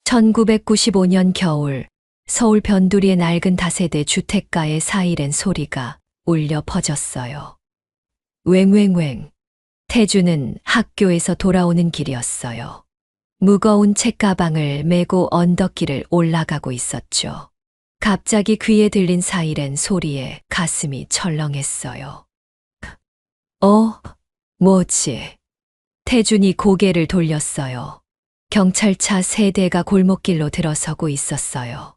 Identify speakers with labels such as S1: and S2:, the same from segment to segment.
S1: 1995년 겨울 서울 변두리의 낡은 다세대 주택가의 사이렌 소리가 울려 퍼졌어요. 웽웽웽. 태주는 학교에서 돌아오는 길이었어요. 무거운 책가방을 메고 언덕길을 올라가고 있었죠. 갑자기 귀에 들린 사이렌 소리에 가슴이 철렁했어요. 뭐지? 태준이 고개를 돌렸어요. 경찰차 3대가 골목길로 들어서고 있었어요.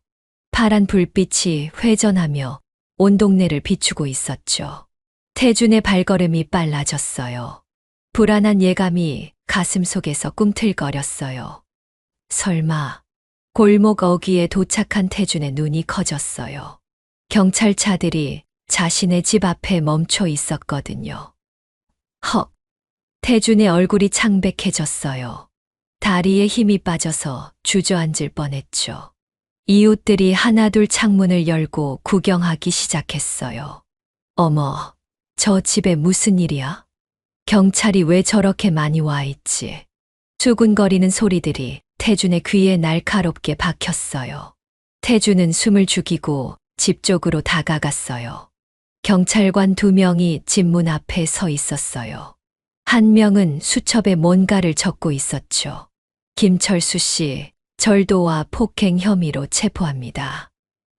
S1: 파란 불빛이 회전하며 온 동네를 비추고 있었죠. 태준의 발걸음이 빨라졌어요. 불안한 예감이 가슴속에서 꿈틀거렸어요. 설마 골목 어귀에 도착한 태준의 눈이 커졌어요. 경찰차들이 자신의 집 앞에 멈춰 있었거든요. 헉! 태준의 얼굴이 창백해졌어요. 다리에 힘이 빠져서 주저앉을 뻔했죠. 이웃들이 하나둘 창문을 열고 구경하기 시작했어요. 어머, 저 집에 무슨 일이야? 경찰이 왜 저렇게 많이 와 있지? 수군거리는 소리들이 태준의 귀에 날카롭게 박혔어요. 태준은 숨을 죽이고 집 쪽으로 다가갔어요. 경찰관 2명이 집 문 앞에 서 있었어요. 한 명은 수첩에 뭔가를 적고 있었죠. 김철수 씨, 절도와 폭행 혐의로 체포합니다.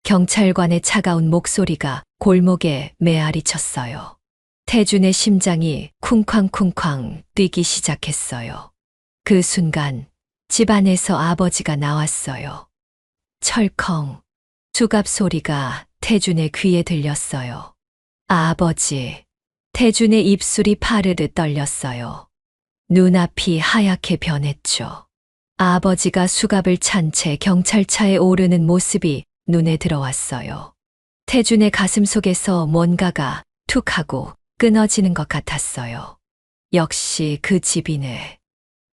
S1: 경찰관의 차가운 목소리가 골목에 메아리 쳤어요. 태준의 심장이 쿵쾅쿵쾅 뛰기 시작했어요. 그 순간 집 안에서 아버지가 나왔어요. 철컹. 수갑 소리가 태준의 귀에 들렸어요. 아버지. 태준의 입술이 파르르 떨렸어요. 눈앞이 하얗게 변했죠. 아버지가 수갑을 찬 채 경찰차에 오르는 모습이 눈에 들어왔어요. 태준의 가슴 속에서 뭔가가 툭 하고 끊어지는 것 같았어요. 역시 그 집이네.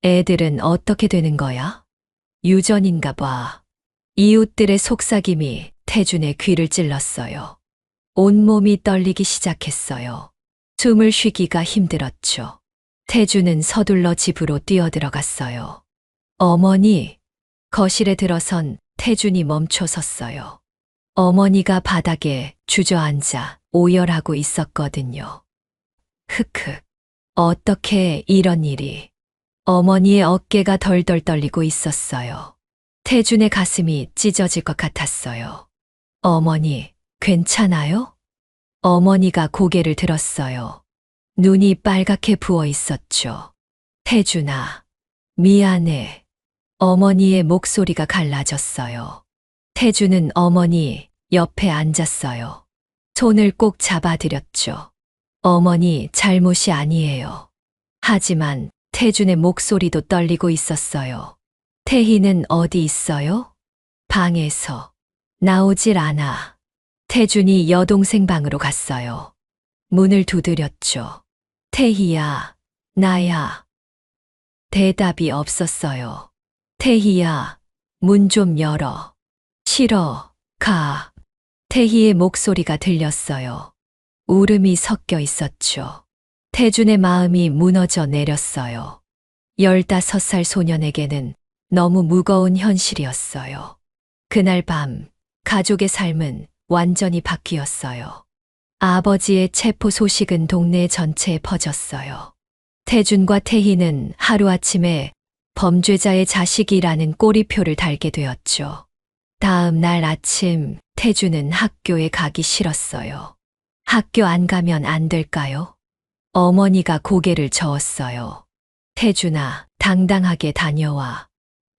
S1: 애들은 어떻게 되는 거야? 유전인가 봐. 이웃들의 속삭임이 태준의 귀를 찔렀어요. 온몸이 떨리기 시작했어요. 숨을 쉬기가 힘들었죠. 태준은 서둘러 집으로 뛰어들어갔어요. 어머니, 거실에 들어선 태준이 멈춰 섰어요. 어머니가 바닥에 주저앉아 오열하고 있었거든요. 흑흑, 어떻게 이런 일이. 어머니의 어깨가 덜덜 떨리고 있었어요. 태준의 가슴이 찢어질 것 같았어요. 어머니, 괜찮아요? 어머니가 고개를 들었어요. 눈이 빨갛게 부어 있었죠. 태준아, 미안해. 어머니의 목소리가 갈라졌어요. 태준은 어머니 옆에 앉았어요. 손을 꼭 잡아드렸죠. 어머니 잘못이 아니에요. 하지만 태준의 목소리도 떨리고 있었어요. 태희는 어디 있어요? 방에서. 나오질 않아. 태준이 여동생 방으로 갔어요. 문을 두드렸죠. 태희야, 나야. 대답이 없었어요. 태희야, 문 좀 열어. 싫어, 가. 태희의 목소리가 들렸어요. 울음이 섞여 있었죠. 태준의 마음이 무너져 내렸어요. 15살 소년에게는 너무 무거운 현실이었어요. 그날 밤, 가족의 삶은 완전히 바뀌었어요. 아버지의 체포 소식은 동네 전체에 퍼졌어요. 태준과 태희는 하루아침에 범죄자의 자식이라는 꼬리표를 달게 되었죠. 다음 날 아침 태준은 학교에 가기 싫었어요. 학교 안 가면 안 될까요? 어머니가 고개를 저었어요. 태준아, 당당하게 다녀와.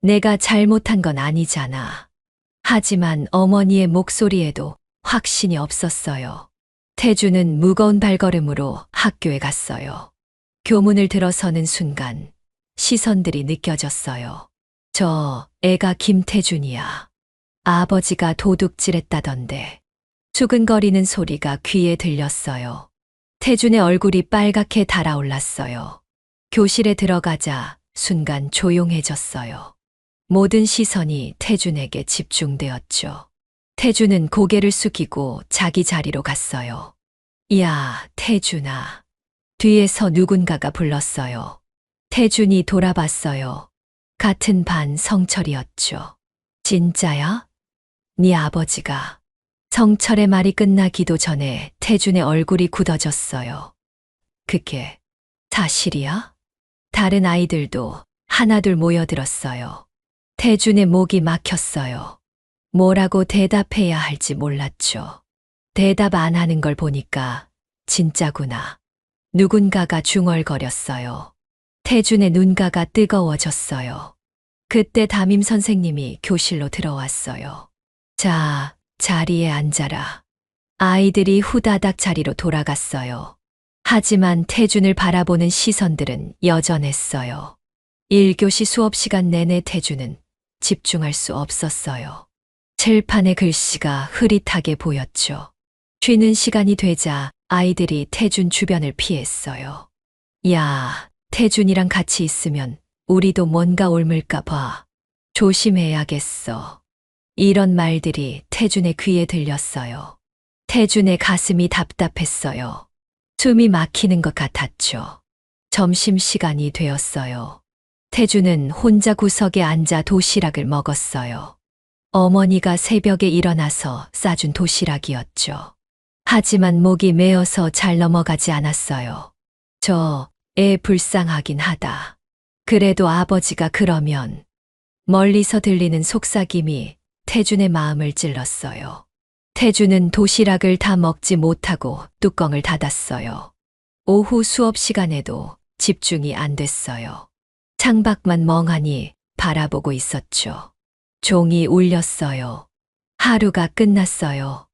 S1: 내가 잘못한 건 아니잖아. 하지만 어머니의 목소리에도 확신이 없었어요. 태준은 무거운 발걸음으로 학교에 갔어요. 교문을 들어서는 순간 시선들이 느껴졌어요. 저 애가 김태준이야. 아버지가 도둑질했다던데. 수근거리는 소리가 귀에 들렸어요. 태준의 얼굴이 빨갛게 달아올랐어요. 교실에 들어가자 순간 조용해졌어요. 모든 시선이 태준에게 집중되었죠. 태준은 고개를 숙이고 자기 자리로 갔어요. 야, 태준아. 뒤에서 누군가가 불렀어요. 태준이 돌아봤어요. 같은 반 성철이었죠. 진짜야? 네 아버지가. 성철의 말이 끝나기도 전에 태준의 얼굴이 굳어졌어요. 그게 사실이야? 다른 아이들도 하나둘 모여들었어요. 태준의 목이 막혔어요. 뭐라고 대답해야 할지 몰랐죠. 대답 안 하는 걸 보니까 진짜구나. 누군가가 중얼거렸어요. 태준의 눈가가 뜨거워졌어요. 그때 담임 선생님이 교실로 들어왔어요. 자, 자리에 앉아라. 아이들이 후다닥 자리로 돌아갔어요. 하지만 태준을 바라보는 시선들은 여전했어요. 1교시 수업 시간 내내 태준은 집중할 수 없었어요. 칠판의 글씨가 흐릿하게 보였죠. 쉬는 시간이 되자 아이들이 태준 주변을 피했어요. 야, 태준이랑 같이 있으면 우리도 뭔가 옮을까 봐. 조심해야겠어. 이런 말들이 태준의 귀에 들렸어요. 태준의 가슴이 답답했어요. 숨이 막히는 것 같았죠. 점심시간이 되었어요. 태준은 혼자 구석에 앉아 도시락을 먹었어요. 어머니가 새벽에 일어나서 싸준 도시락이었죠. 하지만 목이 메어서 잘 넘어가지 않았어요. 저 애 불쌍하긴 하다. 그래도 아버지가 그러면. 멀리서 들리는 속삭임이 태준의 마음을 찔렀어요. 태준은 도시락을 다 먹지 못하고 뚜껑을 닫았어요. 오후 수업 시간에도 집중이 안 됐어요. 창밖만 멍하니 바라보고 있었죠. 종이 울렸어요. 하루가 끝났어요.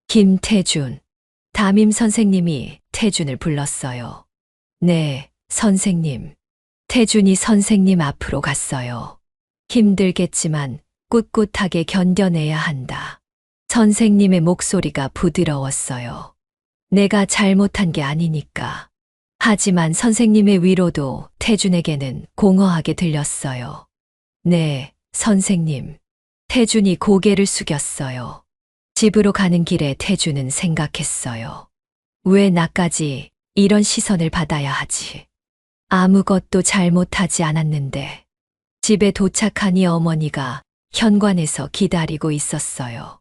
S1: 김태준. 담임 선생님이 태준을 불렀어요. 네, 선생님. 태준이 선생님 앞으로 갔어요. 힘들겠지만 꿋꿋하게 견뎌내야 한다. 선생님의 목소리가 부드러웠어요. 내가 잘못한 게 아니니까. 하지만 선생님의 위로도 태준에게는 공허하게 들렸어요. 네, 선생님. 태준이 고개를 숙였어요. 집으로 가는 길에 태준은 생각했어요. 왜 나까지 이런 시선을 받아야 하지? 아무것도 잘못하지 않았는데. 집에 도착하니 어머니가 현관에서 기다리고 있었어요.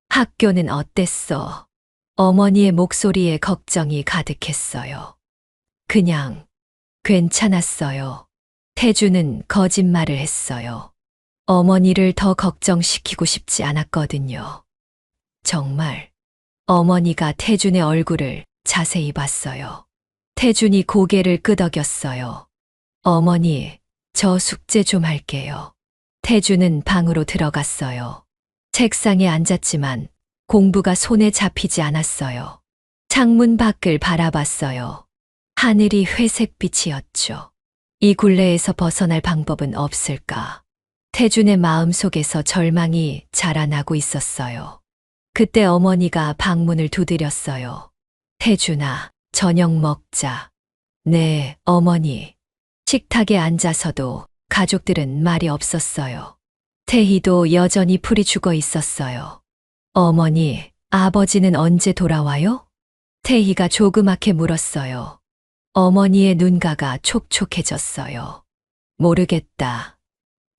S1: 학교는 어땠어? 어머니의 목소리에 걱정이 가득했어요. 그냥 괜찮았어요. 태준은 거짓말을 했어요. 어머니를 더 걱정시키고 싶지 않았거든요. 정말. 어머니가 태준의 얼굴을 자세히 봤어요. 태준이 고개를 끄덕였어요. 어머니, 저 숙제 좀 할게요. 태준은 방으로 들어갔어요. 책상에 앉았지만 공부가 손에 잡히지 않았어요. 창문 밖을 바라봤어요. 하늘이 회색빛이었죠. 이 굴레에서 벗어날 방법은 없을까? 태준의 마음속에서 절망이 자라나고 있었어요. 그때 어머니가 방문을 두드렸어요. 태준아, 저녁 먹자. 네, 어머니. 식탁에 앉아서도 가족들은 말이 없었어요. 태희도 여전히 풀이 죽어 있었어요. 어머니, 아버지는 언제 돌아와요? 태희가 조그맣게 물었어요. 어머니의 눈가가 촉촉해졌어요. 모르겠다.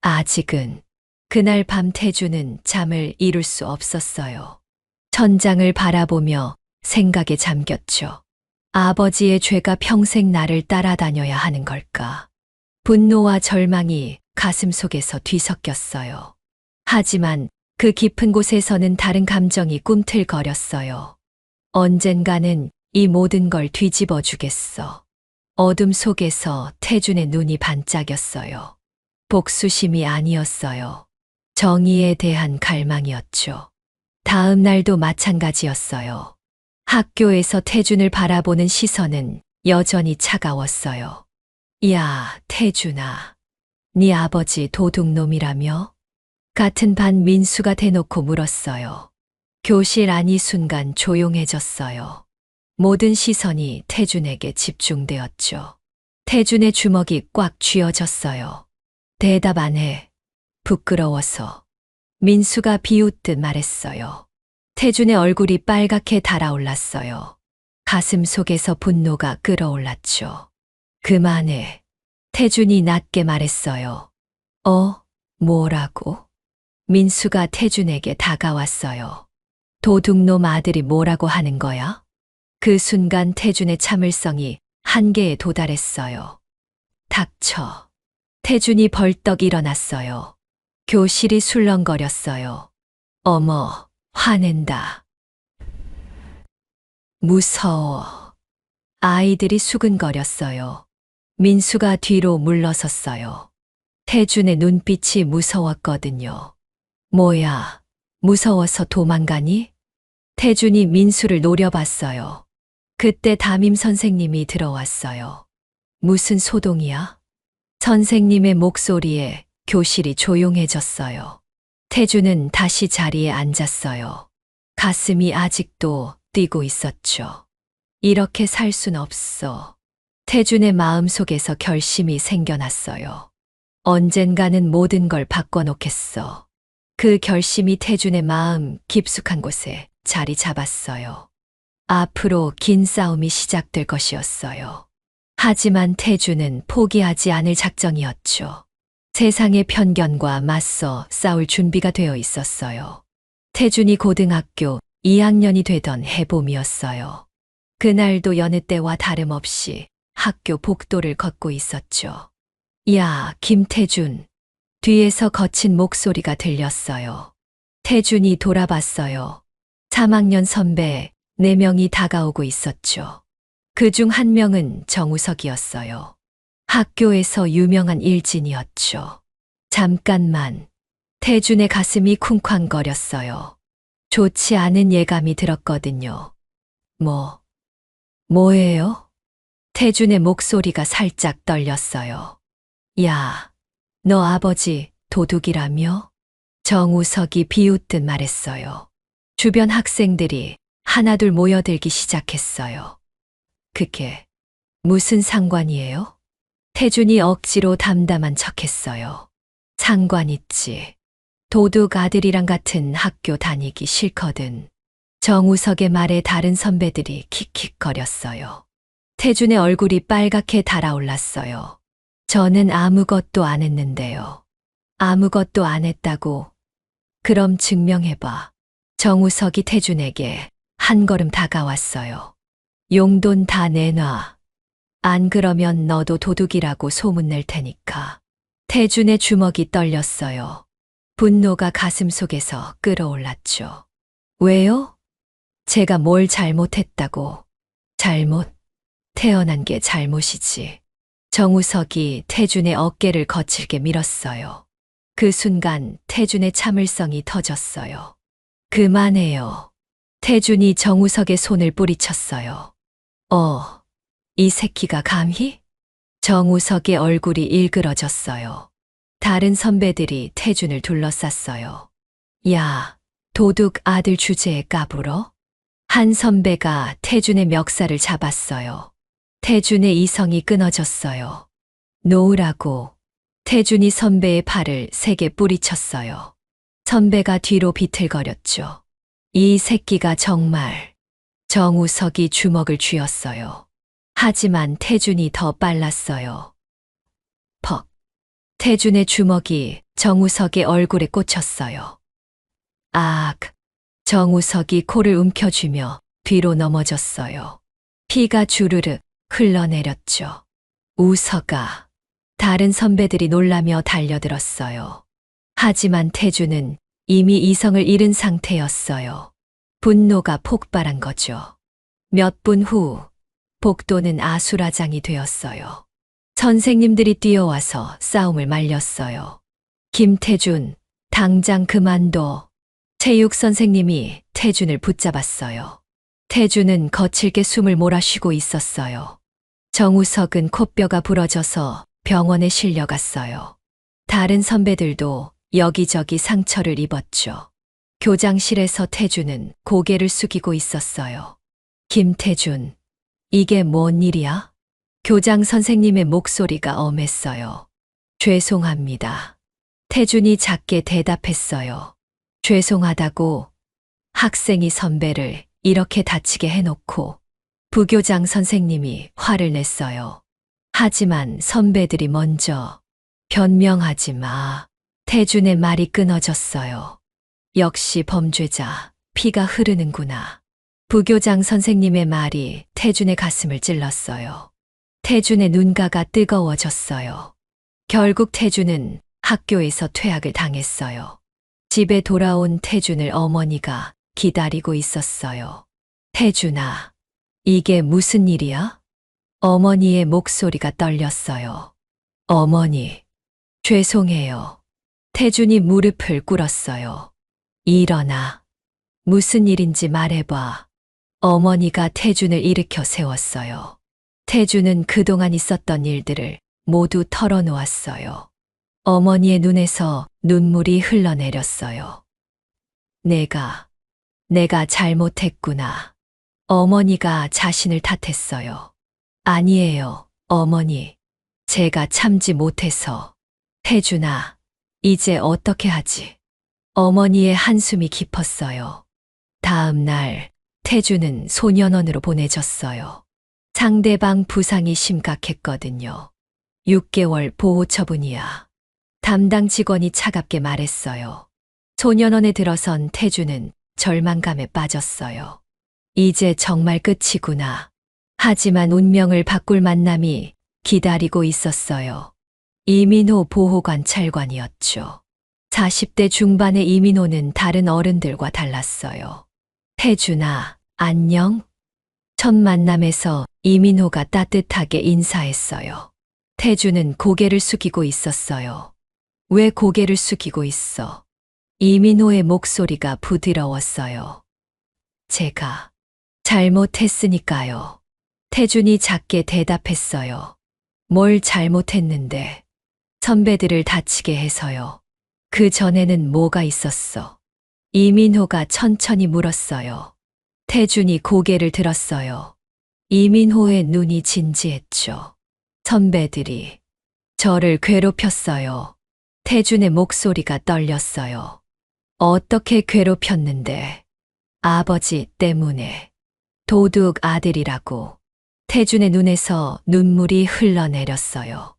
S1: 아직은. 그날 밤 태주는 잠을 이룰 수 없었어요. 천장을 바라보며 생각에 잠겼죠. 아버지의 죄가 평생 나를 따라다녀야 하는 걸까? 분노와 절망이 가슴 속에서 뒤섞였어요. 하지만 그 깊은 곳에서는 다른 감정이 꿈틀거렸어요. 언젠가는 이 모든 걸 뒤집어 주겠어. 어둠 속에서 태준의 눈이 반짝였어요. 복수심이 아니었어요. 정의에 대한 갈망이었죠. 다음 날도 마찬가지였어요. 학교에서 태준을 바라보는 시선은 여전히 차가웠어요. 야, 태준아. 네 아버지 도둑놈이라며? 같은 반 민수가 대놓고 물었어요. 교실 안이 순간 조용해졌어요. 모든 시선이 태준에게 집중되었죠. 태준의 주먹이 꽉 쥐어졌어요. 대답 안 해. 부끄러워서. 민수가 비웃듯 말했어요. 태준의 얼굴이 빨갛게 달아올랐어요. 가슴 속에서 분노가 끓어올랐죠. 그만해. 태준이 낮게 말했어요. 뭐라고? 민수가 태준에게 다가왔어요. 도둑놈 아들이 뭐라고 하는 거야? 그 순간 태준의 참을성이 한계에 도달했어요. 닥쳐. 태준이 벌떡 일어났어요. 교실이 술렁거렸어요. 어머, 화낸다. 무서워. 아이들이 수근거렸어요. 민수가 뒤로 물러섰어요. 태준의 눈빛이 무서웠거든요. 뭐야, 무서워서 도망가니? 태준이 민수를 노려봤어요. 그때 담임 선생님이 들어왔어요. 무슨 소동이야? 선생님의 목소리에 교실이 조용해졌어요. 태준은 다시 자리에 앉았어요. 가슴이 아직도 뛰고 있었죠. 이렇게 살 순 없어. 태준의 마음속에서 결심이 생겨났어요. 언젠가는 모든 걸 바꿔놓겠어. 그 결심이 태준의 마음 깊숙한 곳에 자리 잡았어요. 앞으로 긴 싸움이 시작될 것이었어요. 하지만 태준은 포기하지 않을 작정이었죠. 세상의 편견과 맞서 싸울 준비가 되어 있었어요. 태준이 고등학교 2학년이 되던 해봄이었어요. 그날도 여느 때와 다름없이 학교 복도를 걷고 있었죠. 야, 김태준. 뒤에서 거친 목소리가 들렸어요. 태준이 돌아봤어요. 3학년 선배 4명이 다가오고 있었죠. 그중 한 명은 정우석이었어요. 학교에서 유명한 일진이었죠. 잠깐만. 태준의 가슴이 쿵쾅거렸어요. 좋지 않은 예감이 들었거든요. 뭐예요? 태준의 목소리가 살짝 떨렸어요. 야, 너 아버지 도둑이라며? 정우석이 비웃듯 말했어요. 주변 학생들이 하나둘 모여들기 시작했어요. 그게 무슨 상관이에요? 태준이 억지로 담담한 척했어요. 상관 있지. 도둑 아들이랑 같은 학교 다니기 싫거든. 정우석의 말에 다른 선배들이 킥킥거렸어요. 태준의 얼굴이 빨갛게 달아올랐어요. 저는 아무것도 안 했는데요. 아무것도 안 했다고? 그럼 증명해봐. 정우석이 태준에게 한 걸음 다가왔어요. 용돈 다 내놔. 안 그러면 너도 도둑이라고 소문낼 테니까. 태준의 주먹이 떨렸어요. 분노가 가슴속에서 끓어올랐죠. 왜요? 제가 뭘 잘못했다고. 잘못? 태어난 게 잘못이지. 정우석이 태준의 어깨를 거칠게 밀었어요. 그 순간 태준의 참을성이 터졌어요. 그만해요. 태준이 정우석의 손을 뿌리쳤어요. 이 새끼가 감히? 정우석의 얼굴이 일그러졌어요. 다른 선배들이 태준을 둘러쌌어요. 야, 도둑 아들 주제에 까불어? 한 선배가 태준의 멱살을 잡았어요. 태준의 이성이 끊어졌어요. 놓으라고. 태준이 선배의 팔을 세게 뿌리쳤어요. 선배가 뒤로 비틀거렸죠. 이 새끼가 정말. 정우석이 주먹을 쥐었어요. 하지만 태준이 더 빨랐어요. 퍽. 태준의 주먹이 정우석의 얼굴에 꽂혔어요. 악. 정우석이 코를 움켜쥐며 뒤로 넘어졌어요. 피가 주르륵 흘러내렸죠. 우석아. 다른 선배들이 놀라며 달려들었어요. 하지만 태준은 이미 이성을 잃은 상태였어요. 분노가 폭발한 거죠. 몇 분 후 복도는 아수라장이 되었어요. 선생님들이 뛰어와서 싸움을 말렸어요. 김태준, 당장 그만둬. 체육 선생님이 태준을 붙잡았어요. 태준은 거칠게 숨을 몰아쉬고 있었어요. 정우석은 콧뼈가 부러져서 병원에 실려갔어요. 다른 선배들도 여기저기 상처를 입었죠. 교장실에서 태준은 고개를 숙이고 있었어요. 김태준, 이게 뭔 일이야? 교장 선생님의 목소리가 엄했어요. 죄송합니다. 태준이 작게 대답했어요. 죄송하다고. 학생이 선배를 이렇게 다치게 해놓고. 부교장 선생님이 화를 냈어요. 하지만 선배들이 먼저 변명하지 마. 태준의 말이 끊어졌어요. 역시 범죄자, 피가 흐르는구나. 부교장 선생님의 말이 태준의 가슴을 찔렀어요. 태준의 눈가가 뜨거워졌어요. 결국 태준은 학교에서 퇴학을 당했어요. 집에 돌아온 태준을 어머니가 기다리고 있었어요. 태준아, 이게 무슨 일이야? 어머니의 목소리가 떨렸어요. 어머니, 죄송해요. 태준이 무릎을 꿇었어요. 일어나. 무슨 일인지 말해봐. 어머니가 태준을 일으켜 세웠어요. 태준은 그동안 있었던 일들을 모두 털어놓았어요. 어머니의 눈에서 눈물이 흘러내렸어요. 내가 잘못했구나. 어머니가 자신을 탓했어요. 아니에요, 어머니. 제가 참지 못해서. 태준아, 이제 어떻게 하지? 어머니의 한숨이 깊었어요. 다음 날, 태준은 소년원으로 보내졌어요. 상대방 부상이 심각했거든요. 6개월 보호 처분이야. 담당 직원이 차갑게 말했어요. 소년원에 들어선 태준은 절망감에 빠졌어요. 이제 정말 끝이구나. 하지만 운명을 바꿀 만남이 기다리고 있었어요. 이민호 보호관찰관이었죠. 40대 중반의 이민호는 다른 어른들과 달랐어요. 태준아, 안녕? 첫 만남에서 이민호가 따뜻하게 인사했어요. 태준은 고개를 숙이고 있었어요. 왜 고개를 숙이고 있어? 이민호의 목소리가 부드러웠어요. 제가 잘못했으니까요. 태준이 작게 대답했어요. 뭘 잘못했는데? 선배들을 다치게 해서요. 그 전에는 뭐가 있었어? 이민호가 천천히 물었어요. 태준이 고개를 들었어요. 이민호의 눈이 진지했죠. 선배들이 저를 괴롭혔어요. 태준의 목소리가 떨렸어요. 어떻게 괴롭혔는데? 아버지 때문에. 도둑 아들이라고. 태준의 눈에서 눈물이 흘러내렸어요.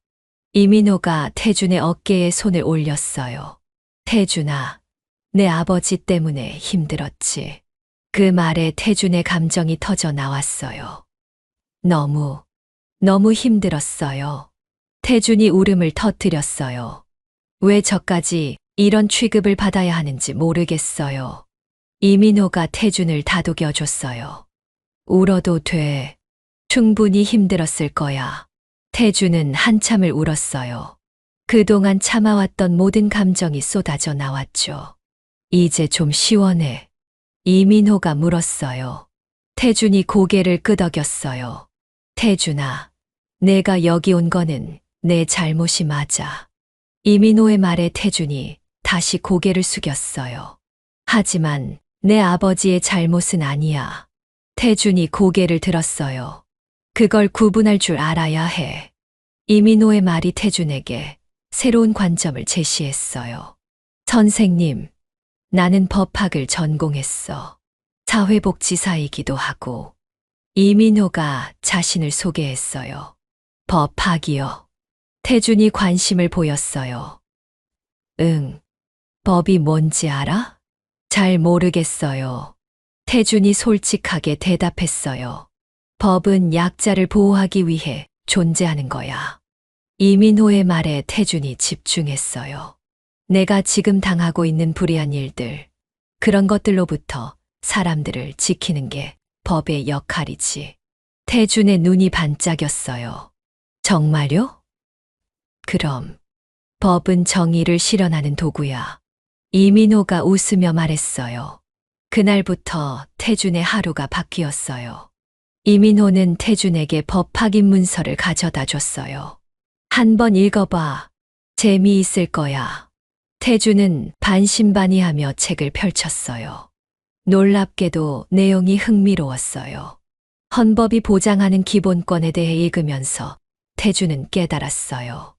S1: 이민호가 태준의 어깨에 손을 올렸어요. 태준아, 내 아버지 때문에 힘들었지. 그 말에 태준의 감정이 터져 나왔어요. 너무 힘들었어요. 태준이 울음을 터뜨렸어요. 왜 저까지 이런 취급을 받아야 하는지 모르겠어요. 이민호가 태준을 다독여줬어요. 울어도 돼. 충분히 힘들었을 거야. 태준은 한참을 울었어요. 그동안 참아왔던 모든 감정이 쏟아져 나왔죠. 이제 좀 시원해. 이민호가 물었어요. 태준이 고개를 끄덕였어요. 태준아, 내가 여기 온 거는 내 잘못이 맞아. 이민호의 말에 태준이 다시 고개를 숙였어요. 하지만 내 아버지의 잘못은 아니야. 태준이 고개를 들었어요. 그걸 구분할 줄 알아야 해. 이민호의 말이 태준에게 새로운 관점을 제시했어요. 선생님, 나는 법학을 전공했어. 사회복지사이기도 하고. 이민호가 자신을 소개했어요. 법학이요. 태준이 관심을 보였어요. 응. 법이 뭔지 알아? 잘 모르겠어요. 태준이 솔직하게 대답했어요. 법은 약자를 보호하기 위해 존재하는 거야. 이민호의 말에 태준이 집중했어요. 내가 지금 당하고 있는 불의한 일들, 그런 것들로부터 사람들을 지키는 게 법의 역할이지. 태준의 눈이 반짝였어요. 정말요? 그럼 법은 정의를 실현하는 도구야. 이민호가 웃으며 말했어요. 그날부터 태준의 하루가 바뀌었어요. 이민호는 태준에게 법학 입문서를 가져다 줬어요. 한번 읽어봐. 재미있을 거야. 태준은 반신반의하며 책을 펼쳤어요. 놀랍게도 내용이 흥미로웠어요. 헌법이 보장하는 기본권에 대해 읽으면서 태준은 깨달았어요.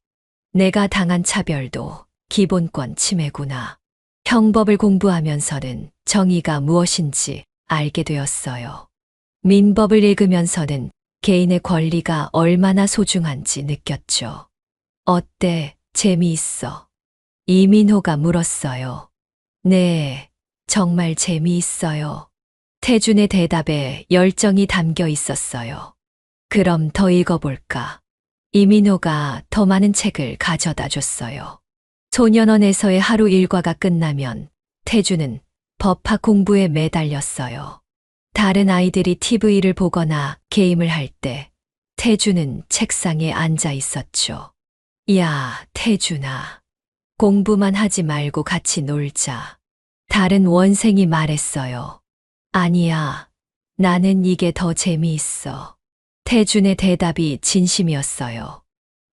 S1: 내가 당한 차별도 기본권 침해구나. 형법을 공부하면서는 정의가 무엇인지 알게 되었어요. 민법을 읽으면서는 개인의 권리가 얼마나 소중한지 느꼈죠. 어때? 재미있어? 이민호가 물었어요. 네, 정말 재미있어요. 태준의 대답에 열정이 담겨 있었어요. 그럼 더 읽어볼까? 이민호가 더 많은 책을 가져다 줬어요. 소년원에서의 하루 일과가 끝나면 태준은 법학 공부에 매달렸어요. 다른 아이들이 TV를 보거나 게임을 할 때 태준은 책상에 앉아 있었죠. 야, 태준아. 공부만 하지 말고 같이 놀자. 다른 원생이 말했어요. 아니야. 나는 이게 더 재미있어. 태준의 대답이 진심이었어요.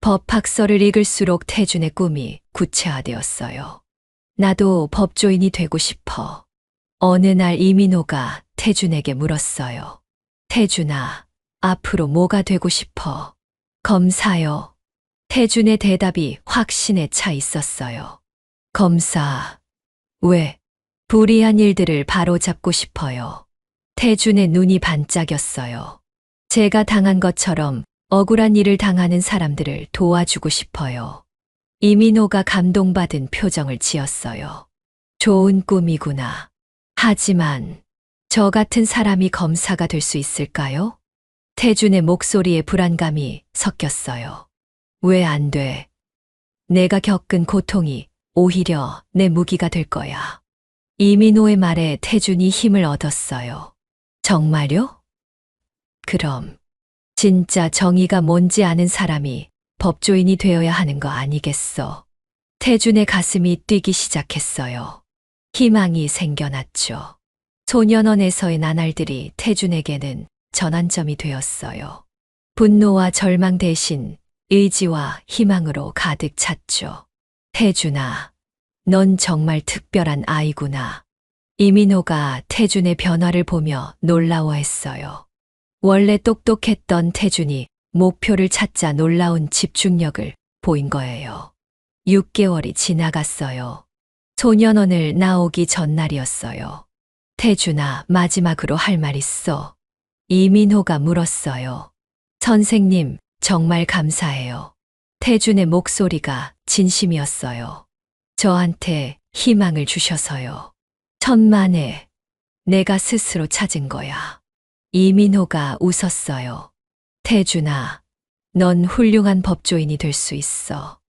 S1: 법학서를 읽을수록 태준의 꿈이 구체화되었어요. 나도 법조인이 되고 싶어. 어느 날 이민호가 태준에게 물었어요. 태준아, 앞으로 뭐가 되고 싶어? 검사요. 태준의 대답이 확신에 차 있었어요. 검사. 왜? 불의한 일들을 바로잡고 싶어요. 태준의 눈이 반짝였어요. 제가 당한 것처럼 억울한 일을 당하는 사람들을 도와주고 싶어요. 이민호가 감동받은 표정을 지었어요. 좋은 꿈이구나. 하지만 저 같은 사람이 검사가 될 수 있을까요? 태준의 목소리에 불안감이 섞였어요. 왜 안 돼? 내가 겪은 고통이 오히려 내 무기가 될 거야. 이민호의 말에 태준이 힘을 얻었어요. 정말요? 그럼 진짜 정의가 뭔지 아는 사람이 법조인이 되어야 하는 거 아니겠어? 태준의 가슴이 뛰기 시작했어요. 희망이 생겨났죠. 소년원에서의 나날들이 태준에게는 전환점이 되었어요. 분노와 절망 대신 의지와 희망으로 가득 찼죠. 태준아, 넌 정말 특별한 아이구나. 이민호가 태준의 변화를 보며 놀라워했어요. 원래 똑똑했던 태준이 목표를 찾자 놀라운 집중력을 보인 거예요. 6개월이 지나갔어요. 소년원을 나오기 전날이었어요. 태준아, 마지막으로 할 말 있어. 이민호가 물었어요. 선생님, 정말 감사해요. 태준의 목소리가 진심이었어요. 저한테 희망을 주셔서요. 천만에 내가 스스로 찾은 거야. 이민호가 웃었어요. 태준아, 넌 훌륭한 법조인이 될 수 있어.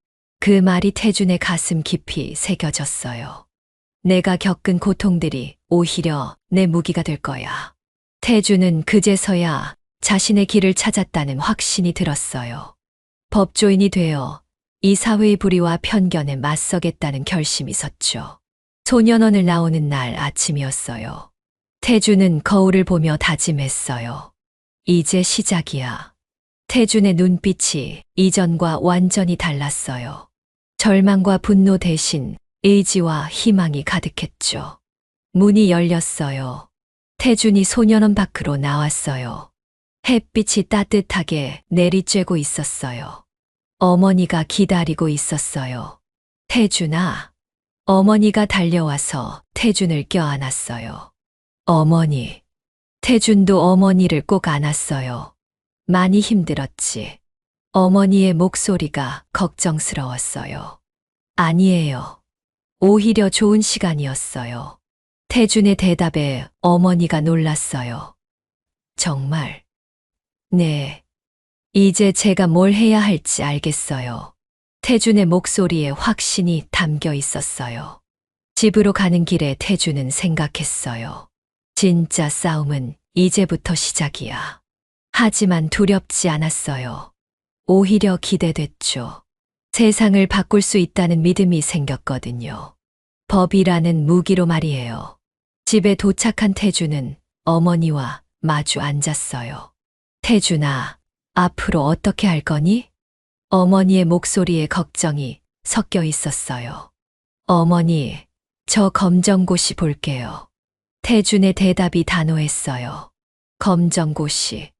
S1: 그 말이 태준의 가슴 깊이 새겨졌어요. 내가 겪은 고통들이 오히려 내 무기가 될 거야. 태준은 그제서야 자신의 길을 찾았다는 확신이 들었어요. 법조인이 되어 이 사회의 불의와 편견에 맞서겠다는 결심이 섰죠. 소년원을 나오는 날 아침이었어요. 태준은 거울을 보며 다짐했어요. 이제 시작이야. 태준의 눈빛이 이전과 완전히 달랐어요. 절망과 분노 대신 의지와 희망이 가득했죠. 문이 열렸어요. 태준이 소년원 밖으로 나왔어요. 햇빛이 따뜻하게 내리쬐고 있었어요. 어머니가 기다리고 있었어요. 태준아. 어머니가 달려와서 태준을 껴안았어요. 어머니. 태준도 어머니를 꼭 안았어요. 많이 힘들었지. 어머니의 목소리가 걱정스러웠어요. 아니에요. 오히려 좋은 시간이었어요. 태준의 대답에 어머니가 놀랐어요. 정말? 네. 이제 제가 뭘 해야 할지 알겠어요. 태준의 목소리에 확신이 담겨 있었어요. 집으로 가는 길에 태준은 생각했어요. 진짜 싸움은 이제부터 시작이야. 하지만 두렵지 않았어요. 오히려 기대됐죠. 세상을 바꿀 수 있다는 믿음이 생겼거든요. 법이라는 무기로 말이에요. 집에 도착한 태준은 어머니와 마주 앉았어요. 태준아, 앞으로 어떻게 할 거니? 어머니의 목소리에 걱정이 섞여 있었어요. 어머니, 저 검정고시 볼게요. 태준의 대답이 단호했어요. 검정고시.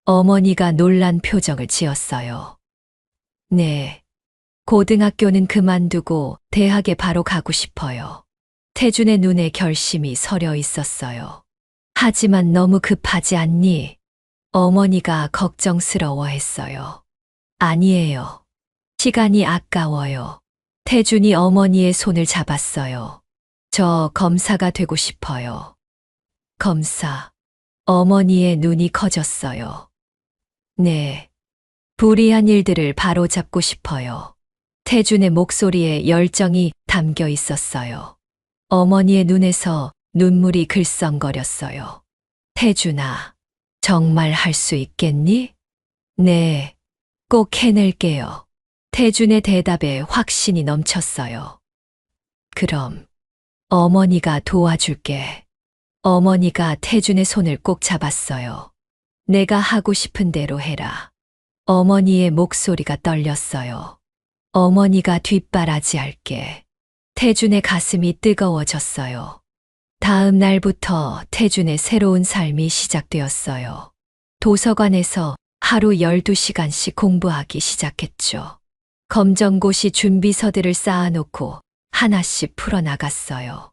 S1: 어머니가 놀란 표정을 지었어요. 네. 고등학교는 그만두고 대학에 바로 가고 싶어요. 태준의 눈에 결심이 서려 있었어요. 하지만 너무 급하지 않니? 어머니가 걱정스러워했어요. 아니에요. 시간이 아까워요. 태준이 어머니의 손을 잡았어요. 저 검사가 되고 싶어요. 검사. 어머니의 눈이 커졌어요. 네. 불의한 일들을 바로잡고 싶어요. 태준의 목소리에 열정이 담겨 있었어요. 어머니의 눈에서 눈물이 글썽거렸어요. 태준아, 정말 할 수 있겠니? 네, 꼭 해낼게요. 태준의 대답에 확신이 넘쳤어요. 그럼 어머니가 도와줄게. 어머니가 태준의 손을 꼭 잡았어요. 내가 하고 싶은 대로 해라. 어머니의 목소리가 떨렸어요. 어머니가 뒷바라지할게. 태준의 가슴이 뜨거워졌어요. 다음 날부터 태준의 새로운 삶이 시작되었어요. 도서관에서 하루 12시간씩 공부하기 시작했죠. 검정고시 준비서들을 쌓아놓고 하나씩 풀어나갔어요.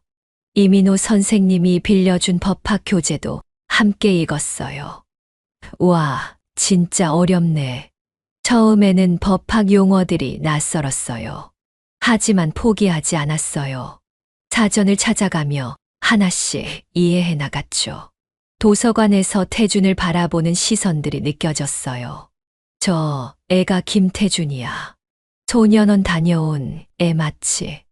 S1: 이민호 선생님이 빌려준 법학 교재도 함께 읽었어요. 와, 진짜 어렵네. 처음에는 법학 용어들이 낯설었어요. 하지만 포기하지 않았어요. 사전을 찾아가며 하나씩 이해해 나갔죠. 도서관에서 태준을 바라보는 시선들이 느껴졌어요. 저 애가 김태준이야. 소년원 다녀온 애 맞지?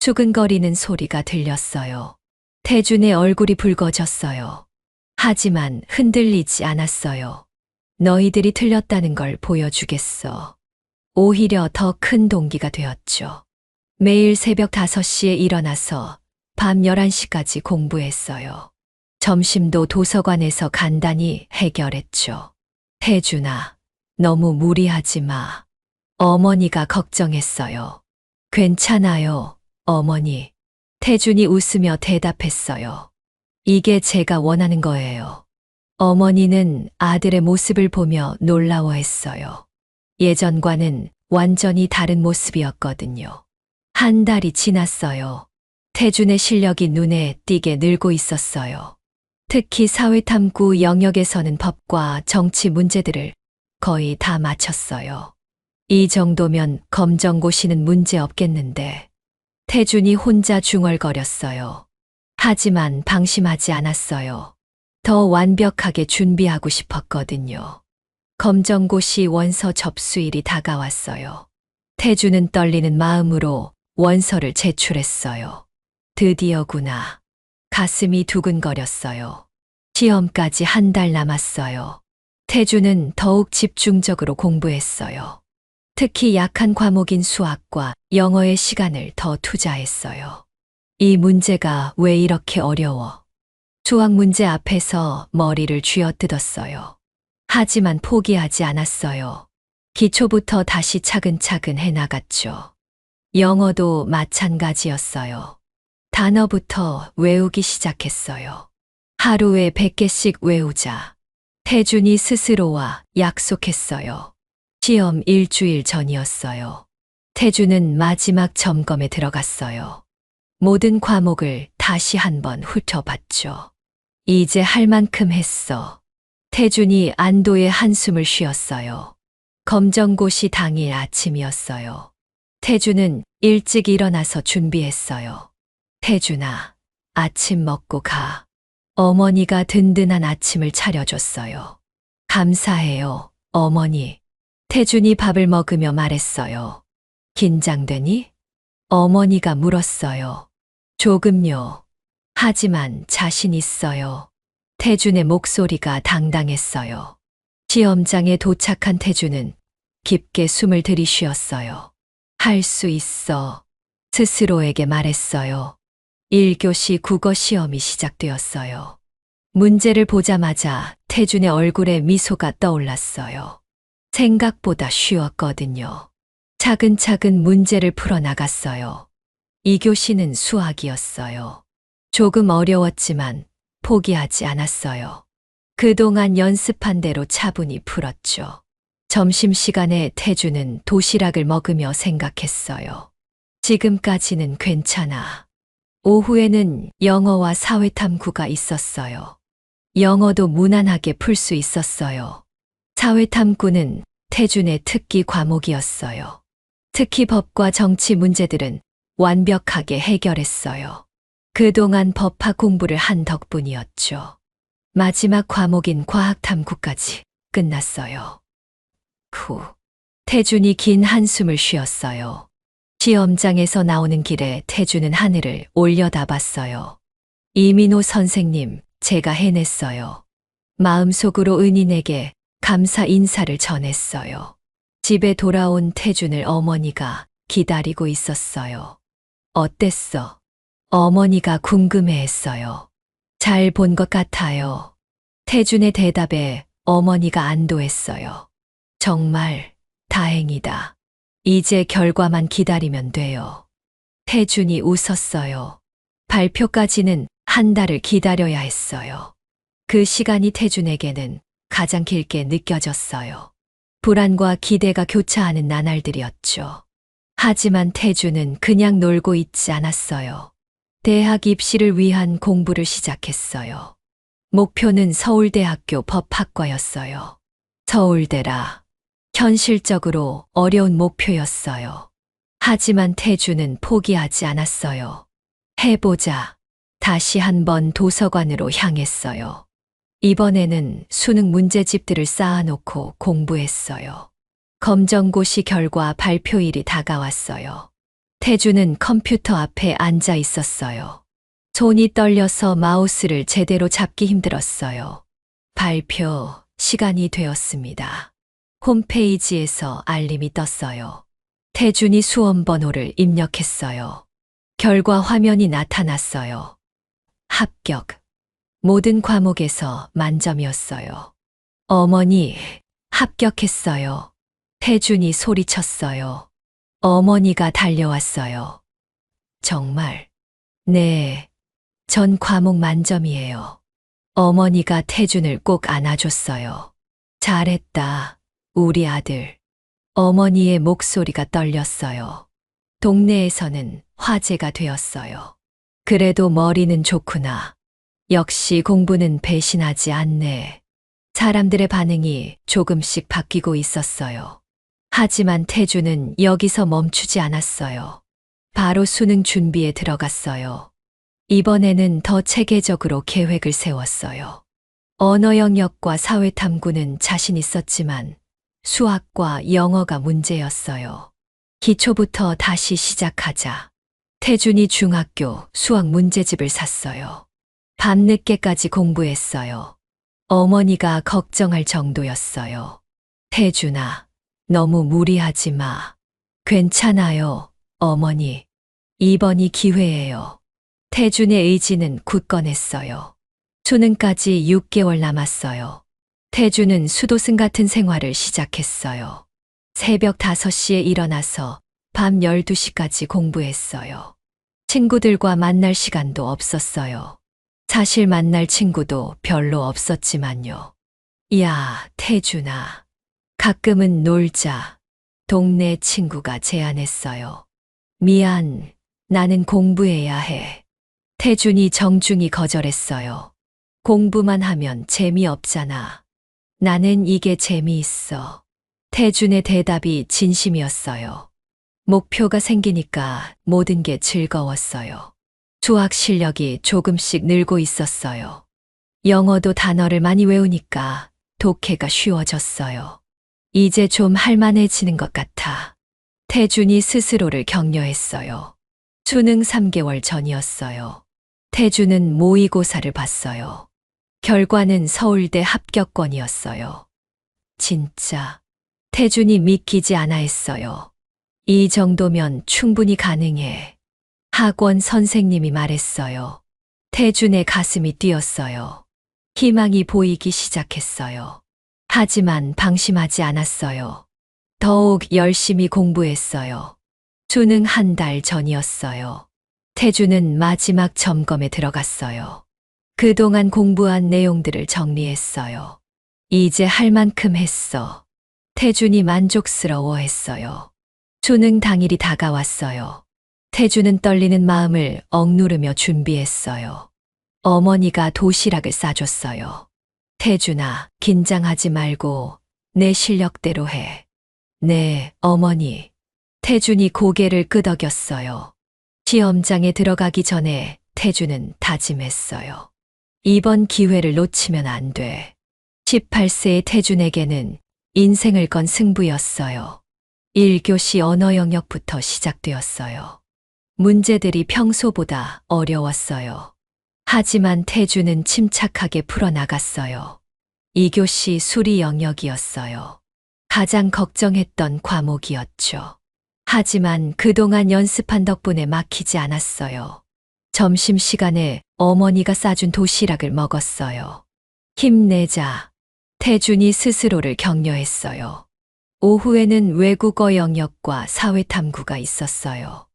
S1: 수근거리는 소리가 들렸어요. 태준의 얼굴이 붉어졌어요. 하지만 흔들리지 않았어요. 너희들이 틀렸다는 걸 보여주겠어. 오히려 더 큰 동기가 되었죠. 매일 새벽 5시에 일어나서 밤 11시까지 공부했어요. 점심도 도서관에서 간단히 해결했죠. 태준아, 너무 무리하지 마. 어머니가 걱정했어요. 괜찮아요, 어머니. 태준이 웃으며 대답했어요. 이게 제가 원하는 거예요. 어머니는 아들의 모습을 보며 놀라워했어요. 예전과는 완전히 다른 모습이었거든요. 한 달이 지났어요. 태준의 실력이 눈에 띄게 늘고 있었어요. 특히 사회탐구 영역에서는 법과 정치 문제들을 거의 다 마쳤어요. 이 정도면 검정고시는 문제 없겠는데. 태준이 혼자 중얼거렸어요. 하지만 방심하지 않았어요. 더 완벽하게 준비하고 싶었거든요. 검정고시 원서 접수일이 다가왔어요. 태준은 떨리는 마음으로 원서를 제출했어요. 드디어구나. 가슴이 두근거렸어요. 시험까지 한 달 남았어요. 태준은 더욱 집중적으로 공부했어요. 특히 약한 과목인 수학과 영어의 시간을 더 투자했어요. 이 문제가 왜 이렇게 어려워? 수학 문제 앞에서 머리를 쥐어뜯었어요. 하지만 포기하지 않았어요. 기초부터 다시 차근차근 해나갔죠. 영어도 마찬가지였어요. 단어부터 외우기 시작했어요. 하루에 100개씩 외우자. 태준이 스스로와 약속했어요. 시험 일주일 전이었어요. 태준은 마지막 점검에 들어갔어요. 모든 과목을 다시 한번 훑어봤죠. 이제 할 만큼 했어. 태준이 안도의 한숨을 쉬었어요. 검정고시 당일 아침이었어요. 태준은 일찍 일어나서 준비했어요. 태준아, 아침 먹고 가. 어머니가 든든한 아침을 차려줬어요. 감사해요, 어머니. 태준이 밥을 먹으며 말했어요. 긴장되니? 어머니가 물었어요. 조금요. 하지만 자신 있어요. 태준의 목소리가 당당했어요. 시험장에 도착한 태준은 깊게 숨을 들이쉬었어요. 할 수 있어. 스스로에게 말했어요. 1교시 국어 시험이 시작되었어요. 문제를 보자마자 태준의 얼굴에 미소가 떠올랐어요. 생각보다 쉬웠거든요. 차근차근 문제를 풀어나갔어요. 2교시는 수학이었어요. 조금 어려웠지만 포기하지 않았어요. 그동안 연습한 대로 차분히 풀었죠. 점심시간에 태준은 도시락을 먹으며 생각했어요. 지금까지는 괜찮아. 오후에는 영어와 사회탐구가 있었어요. 영어도 무난하게 풀 수 있었어요. 사회탐구는 태준의 특기 과목이었어요. 특히 법과 정치 문제들은 완벽하게 해결했어요. 그동안 법학 공부를 한 덕분이었죠. 마지막 과목인 과학탐구까지 끝났어요. 후, 태준이 긴 한숨을 쉬었어요. 시험장에서 나오는 길에 태준은 하늘을 올려다봤어요. 이민호 선생님, 제가 해냈어요. 마음속으로 은인에게 감사 인사를 전했어요. 집에 돌아온 태준을 어머니가 기다리고 있었어요. 어땠어? 어머니가 궁금해했어요. 잘 본 것 같아요. 태준의 대답에 어머니가 안도했어요. 정말 다행이다. 이제 결과만 기다리면 돼요. 태준이 웃었어요. 발표까지는 한 달을 기다려야 했어요. 그 시간이 태준에게는 가장 길게 느껴졌어요. 불안과 기대가 교차하는 나날들이었죠. 하지만 태준은 그냥 놀고 있지 않았어요. 대학 입시를 위한 공부를 시작했어요. 목표는 서울대학교 법학과였어요. 서울대라. 현실적으로 어려운 목표였어요. 하지만 태준은 포기하지 않았어요. 해보자. 다시 한번 도서관으로 향했어요. 이번에는 수능 문제집들을 쌓아놓고 공부했어요. 검정고시 결과 발표일이 다가왔어요. 태준은 컴퓨터 앞에 앉아 있었어요. 손이 떨려서 마우스를 제대로 잡기 힘들었어요. 발표 시간이 되었습니다. 홈페이지에서 알림이 떴어요. 태준이 수험번호를 입력했어요. 결과 화면이 나타났어요. 합격. 모든 과목에서 만점이었어요. 어머니, 합격했어요. 태준이 소리쳤어요. 어머니가 달려왔어요. 정말? 네. 전 과목 만점이에요. 어머니가 태준을 꼭 안아줬어요. 잘했다, 우리 아들. 어머니의 목소리가 떨렸어요. 동네에서는 화제가 되었어요. 그래도 머리는 좋구나. 역시 공부는 배신하지 않네. 사람들의 반응이 조금씩 바뀌고 있었어요. 하지만 태준은 여기서 멈추지 않았어요. 바로 수능 준비에 들어갔어요. 이번에는 더 체계적으로 계획을 세웠어요. 언어 영역과 사회 탐구는 자신 있었지만 수학과 영어가 문제였어요. 기초부터 다시 시작하자. 태준이 중학교 수학 문제집을 샀어요. 밤늦게까지 공부했어요. 어머니가 걱정할 정도였어요. 태준아, 너무 무리하지 마. 괜찮아요, 어머니. 이번이 기회예요. 태준의 의지는 굳건했어요. 수능까지 6개월 남았어요. 태준은 수도승 같은 생활을 시작했어요. 새벽 5시에 일어나서 밤 12시까지 공부했어요. 친구들과 만날 시간도 없었어요. 사실 만날 친구도 별로 없었지만요. 야, 태준아. 가끔은 놀자. 동네 친구가 제안했어요. 미안, 나는 공부해야 해. 태준이 정중히 거절했어요. 공부만 하면 재미없잖아. 나는 이게 재미있어. 태준의 대답이 진심이었어요. 목표가 생기니까 모든 게 즐거웠어요. 수학 실력이 조금씩 늘고 있었어요. 영어도 단어를 많이 외우니까 독해가 쉬워졌어요. 이제 좀 할만해지는 것 같아. 태준이 스스로를 격려했어요. 수능 3개월 전이었어요. 태준은 모의고사를 봤어요. 결과는 서울대 합격권이었어요. 진짜. 태준이 믿기지 않아 했어요. 이 정도면 충분히 가능해. 학원 선생님이 말했어요. 태준의 가슴이 뛰었어요. 희망이 보이기 시작했어요. 하지만 방심하지 않았어요. 더욱 열심히 공부했어요. 수능 한 달 전이었어요. 태준은 마지막 점검에 들어갔어요. 그동안 공부한 내용들을 정리했어요. 이제 할 만큼 했어. 태준이 만족스러워했어요. 수능 당일이 다가왔어요. 태준은 떨리는 마음을 억누르며 준비했어요. 어머니가 도시락을 싸줬어요. 태준아, 긴장하지 말고 내 실력대로 해. 네, 어머니. 태준이 고개를 끄덕였어요. 시험장에 들어가기 전에 태준은 다짐했어요. 이번 기회를 놓치면 안 돼. 18세의 태준에게는 인생을 건 승부였어요. 1교시 언어 영역부터 시작되었어요. 문제들이 평소보다 어려웠어요. 하지만 태준은 침착하게 풀어나갔어요. 2교시 수리 영역이었어요. 가장 걱정했던 과목이었죠. 하지만 그동안 연습한 덕분에 막히지 않았어요. 점심시간에 어머니가 싸준 도시락을 먹었어요. 힘내자. 태준이 스스로를 격려했어요. 오후에는 외국어 영역과 사회탐구가 있었어요.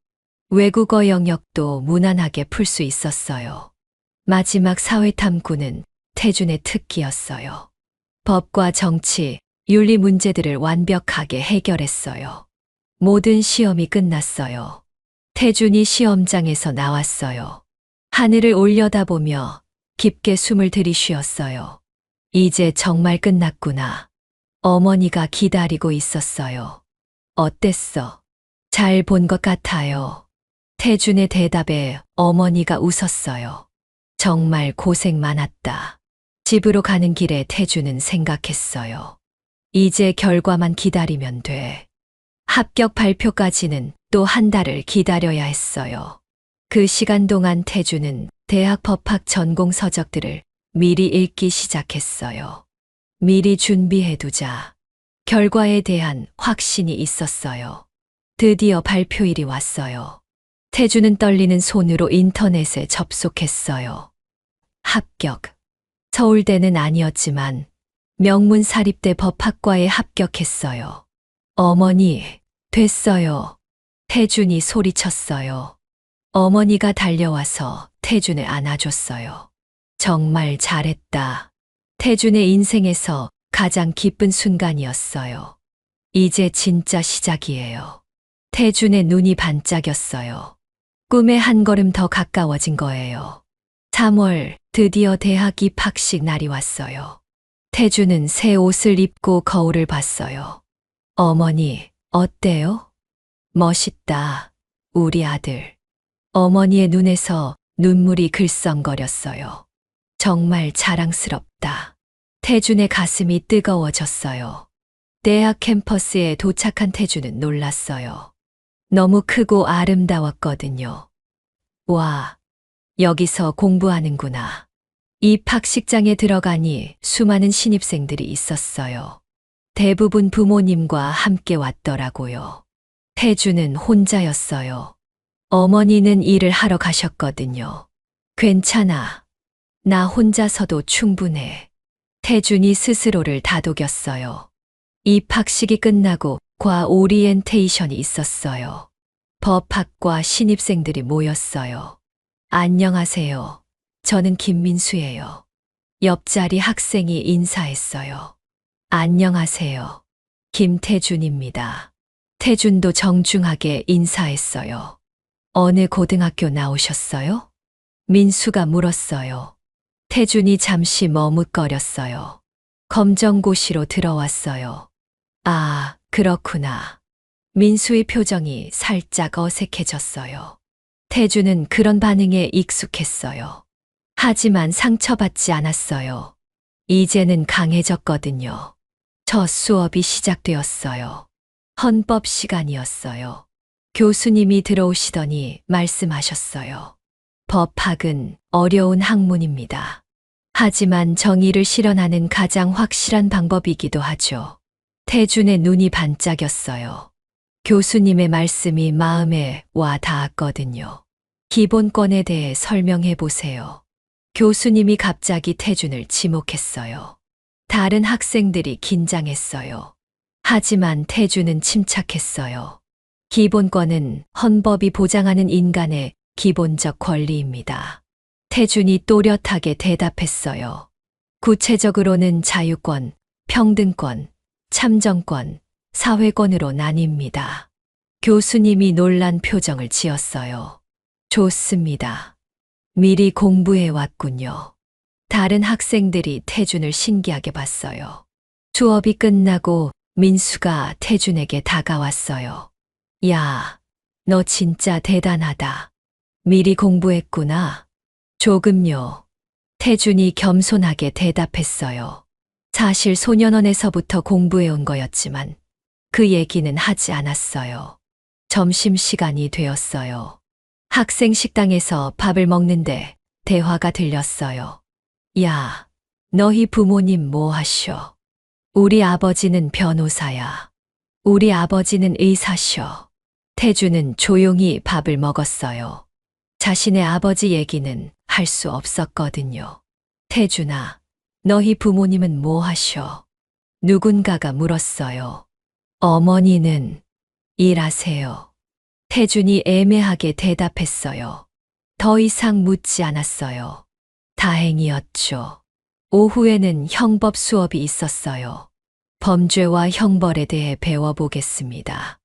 S1: 외국어 영역도 무난하게 풀 수 있었어요. 마지막 사회탐구는 태준의 특기였어요. 법과 정치, 윤리 문제들을 완벽하게 해결했어요. 모든 시험이 끝났어요. 태준이 시험장에서 나왔어요. 하늘을 올려다보며 깊게 숨을 들이쉬었어요. 이제 정말 끝났구나. 어머니가 기다리고 있었어요. 어땠어? 잘 본 것 같아요. 태준의 대답에 어머니가 웃었어요. 정말 고생 많았다. 집으로 가는 길에 태준은 생각했어요. 이제 결과만 기다리면 돼. 합격 발표까지는 또 한 달을 기다려야 했어요. 그 시간 동안 태준은 대학 법학 전공 서적들을 미리 읽기 시작했어요. 미리 준비해두자. 결과에 대한 확신이 있었어요. 드디어 발표일이 왔어요. 태준은 떨리는 손으로 인터넷에 접속했어요. 합격. 서울대는 아니었지만 명문사립대 법학과에 합격했어요. 어머니, 됐어요. 태준이 소리쳤어요. 어머니가 달려와서 태준을 안아줬어요. 정말 잘했다. 태준의 인생에서 가장 기쁜 순간이었어요. 이제 진짜 시작이에요. 태준의 눈이 반짝였어요. 꿈에 한 걸음 더 가까워진 거예요. 3월 드디어 대학 입학식 날이 왔어요. 태준은 새 옷을 입고 거울을 봤어요. 어머니, 어때요? 멋있다, 우리 아들. 어머니의 눈에서 눈물이 글썽거렸어요. 정말 자랑스럽다. 태준의 가슴이 뜨거워졌어요. 대학 캠퍼스에 도착한 태준은 놀랐어요. 너무 크고 아름다웠거든요. 와, 여기서 공부하는구나. 입학식장에 들어가니 수많은 신입생들이 있었어요. 대부분 부모님과 함께 왔더라고요. 태준은 혼자였어요. 어머니는 일을 하러 가셨거든요. 괜찮아. 나 혼자서도 충분해. 태준이 스스로를 다독였어요. 입학식이 끝나고 과 오리엔테이션이 있었어요. 법학과 신입생들이 모였어요. 안녕하세요. 저는 김민수예요. 옆자리 학생이 인사했어요. 안녕하세요. 김태준입니다. 태준도 정중하게 인사했어요. 어느 고등학교 나오셨어요? 민수가 물었어요. 태준이 잠시 머뭇거렸어요. 검정고시로 들어왔어요. 아, 그렇구나. 민수의 표정이 살짝 어색해졌어요. 태준은 그런 반응에 익숙했어요. 하지만 상처받지 않았어요. 이제는 강해졌거든요. 첫 수업이 시작되었어요. 헌법 시간이었어요. 교수님이 들어오시더니 말씀하셨어요. 법학은 어려운 학문입니다. 하지만 정의를 실현하는 가장 확실한 방법이기도 하죠. 태준의 눈이 반짝였어요. 교수님의 말씀이 마음에 와 닿았거든요. 기본권에 대해 설명해 보세요. 교수님이 갑자기 태준을 지목했어요. 다른 학생들이 긴장했어요. 하지만 태준은 침착했어요. 기본권은 헌법이 보장하는 인간의 기본적 권리입니다. 태준이 또렷하게 대답했어요. 구체적으로는 자유권, 평등권, 참정권, 사회권으로 나뉩니다. 교수님이 놀란 표정을 지었어요. 좋습니다. 미리 공부해 왔군요. 다른 학생들이 태준을 신기하게 봤어요. 수업이 끝나고 민수가 태준에게 다가왔어요. 야, 너 진짜 대단하다. 미리 공부했구나. 조금요. 태준이 겸손하게 대답했어요. 사실 소년원에서부터 공부해온 거였지만 그 얘기는 하지 않았어요. 점심시간이 되었어요. 학생 식당에서 밥을 먹는데 대화가 들렸어요. 야, 너희 부모님 뭐 하셔? 우리 아버지는 변호사야. 우리 아버지는 의사셔. 태주는 조용히 밥을 먹었어요. 자신의 아버지 얘기는 할 수 없었거든요. 태준아, 너희 부모님은 뭐 하셔? 누군가가 물었어요. 어머니는 일하세요. 태준이 애매하게 대답했어요. 더 이상 묻지 않았어요. 다행이었죠. 오후에는 형법 수업이 있었어요. 범죄와 형벌에 대해 배워보겠습니다.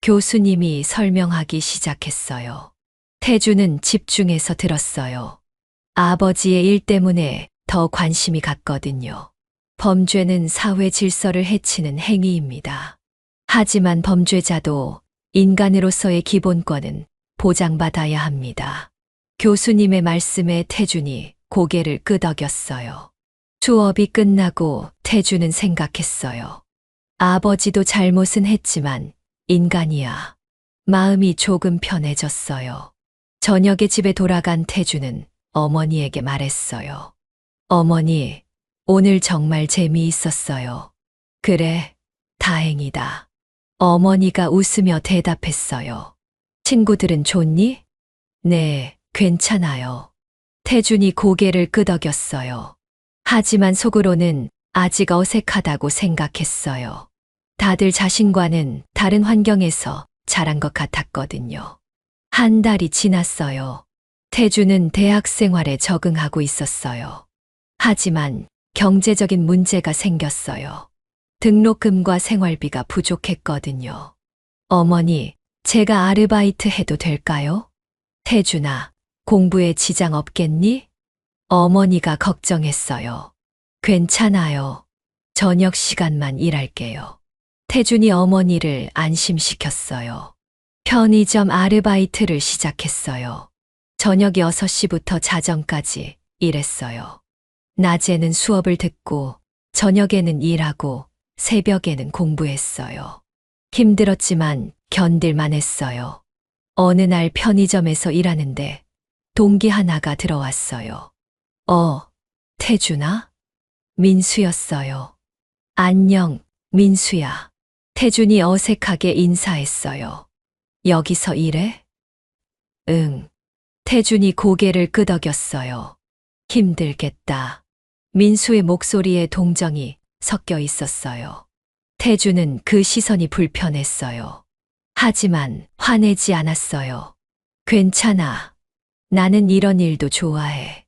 S1: 교수님이 설명하기 시작했어요. 태주는 집중해서 들었어요. 아버지의 일 때문에 더 관심이 갔거든요. 범죄는 사회 질서를 해치는 행위입니다. 하지만 범죄자도 인간으로서의 기본권은 보장받아야 합니다. 교수님의 말씀에 태준이 고개를 끄덕였어요. 수업이 끝나고 태준은 생각했어요. 아버지도 잘못은 했지만 인간이야. 마음이 조금 편해졌어요. 저녁에 집에 돌아간 태준은 어머니에게 말했어요. 어머니, 오늘 정말 재미있었어요. 그래, 다행이다. 어머니가 웃으며 대답했어요. 친구들은 좋니? 네, 괜찮아요. 태준이 고개를 끄덕였어요. 하지만 속으로는 아직 어색하다고 생각했어요. 다들 자신과는 다른 환경에서 자란 것 같았거든요. 한 달이 지났어요. 태주는 대학 생활에 적응하고 있었어요. 하지만 경제적인 문제가 생겼어요. 등록금과 생활비가 부족했거든요. 어머니, 제가 아르바이트 해도 될까요? 태준아, 공부에 지장 없겠니? 어머니가 걱정했어요. 괜찮아요. 저녁 시간만 일할게요. 태준이 어머니를 안심시켰어요. 편의점 아르바이트를 시작했어요. 저녁 6시부터 자정까지 일했어요. 낮에는 수업을 듣고 저녁에는 일하고 새벽에는 공부했어요. 힘들었지만 견딜만 했어요. 어느 날 편의점에서 일하는데 동기 하나가 들어왔어요. 태준아? 민수였어요. 안녕, 민수야. 태준이 어색하게 인사했어요. 여기서 일해? 응. 태준이 고개를 끄덕였어요. 힘들겠다. 민수의 목소리에 동정이 섞여 있었어요. 태준은 그 시선이 불편했어요. 하지만 화내지 않았어요. 괜찮아. 나는 이런 일도 좋아해.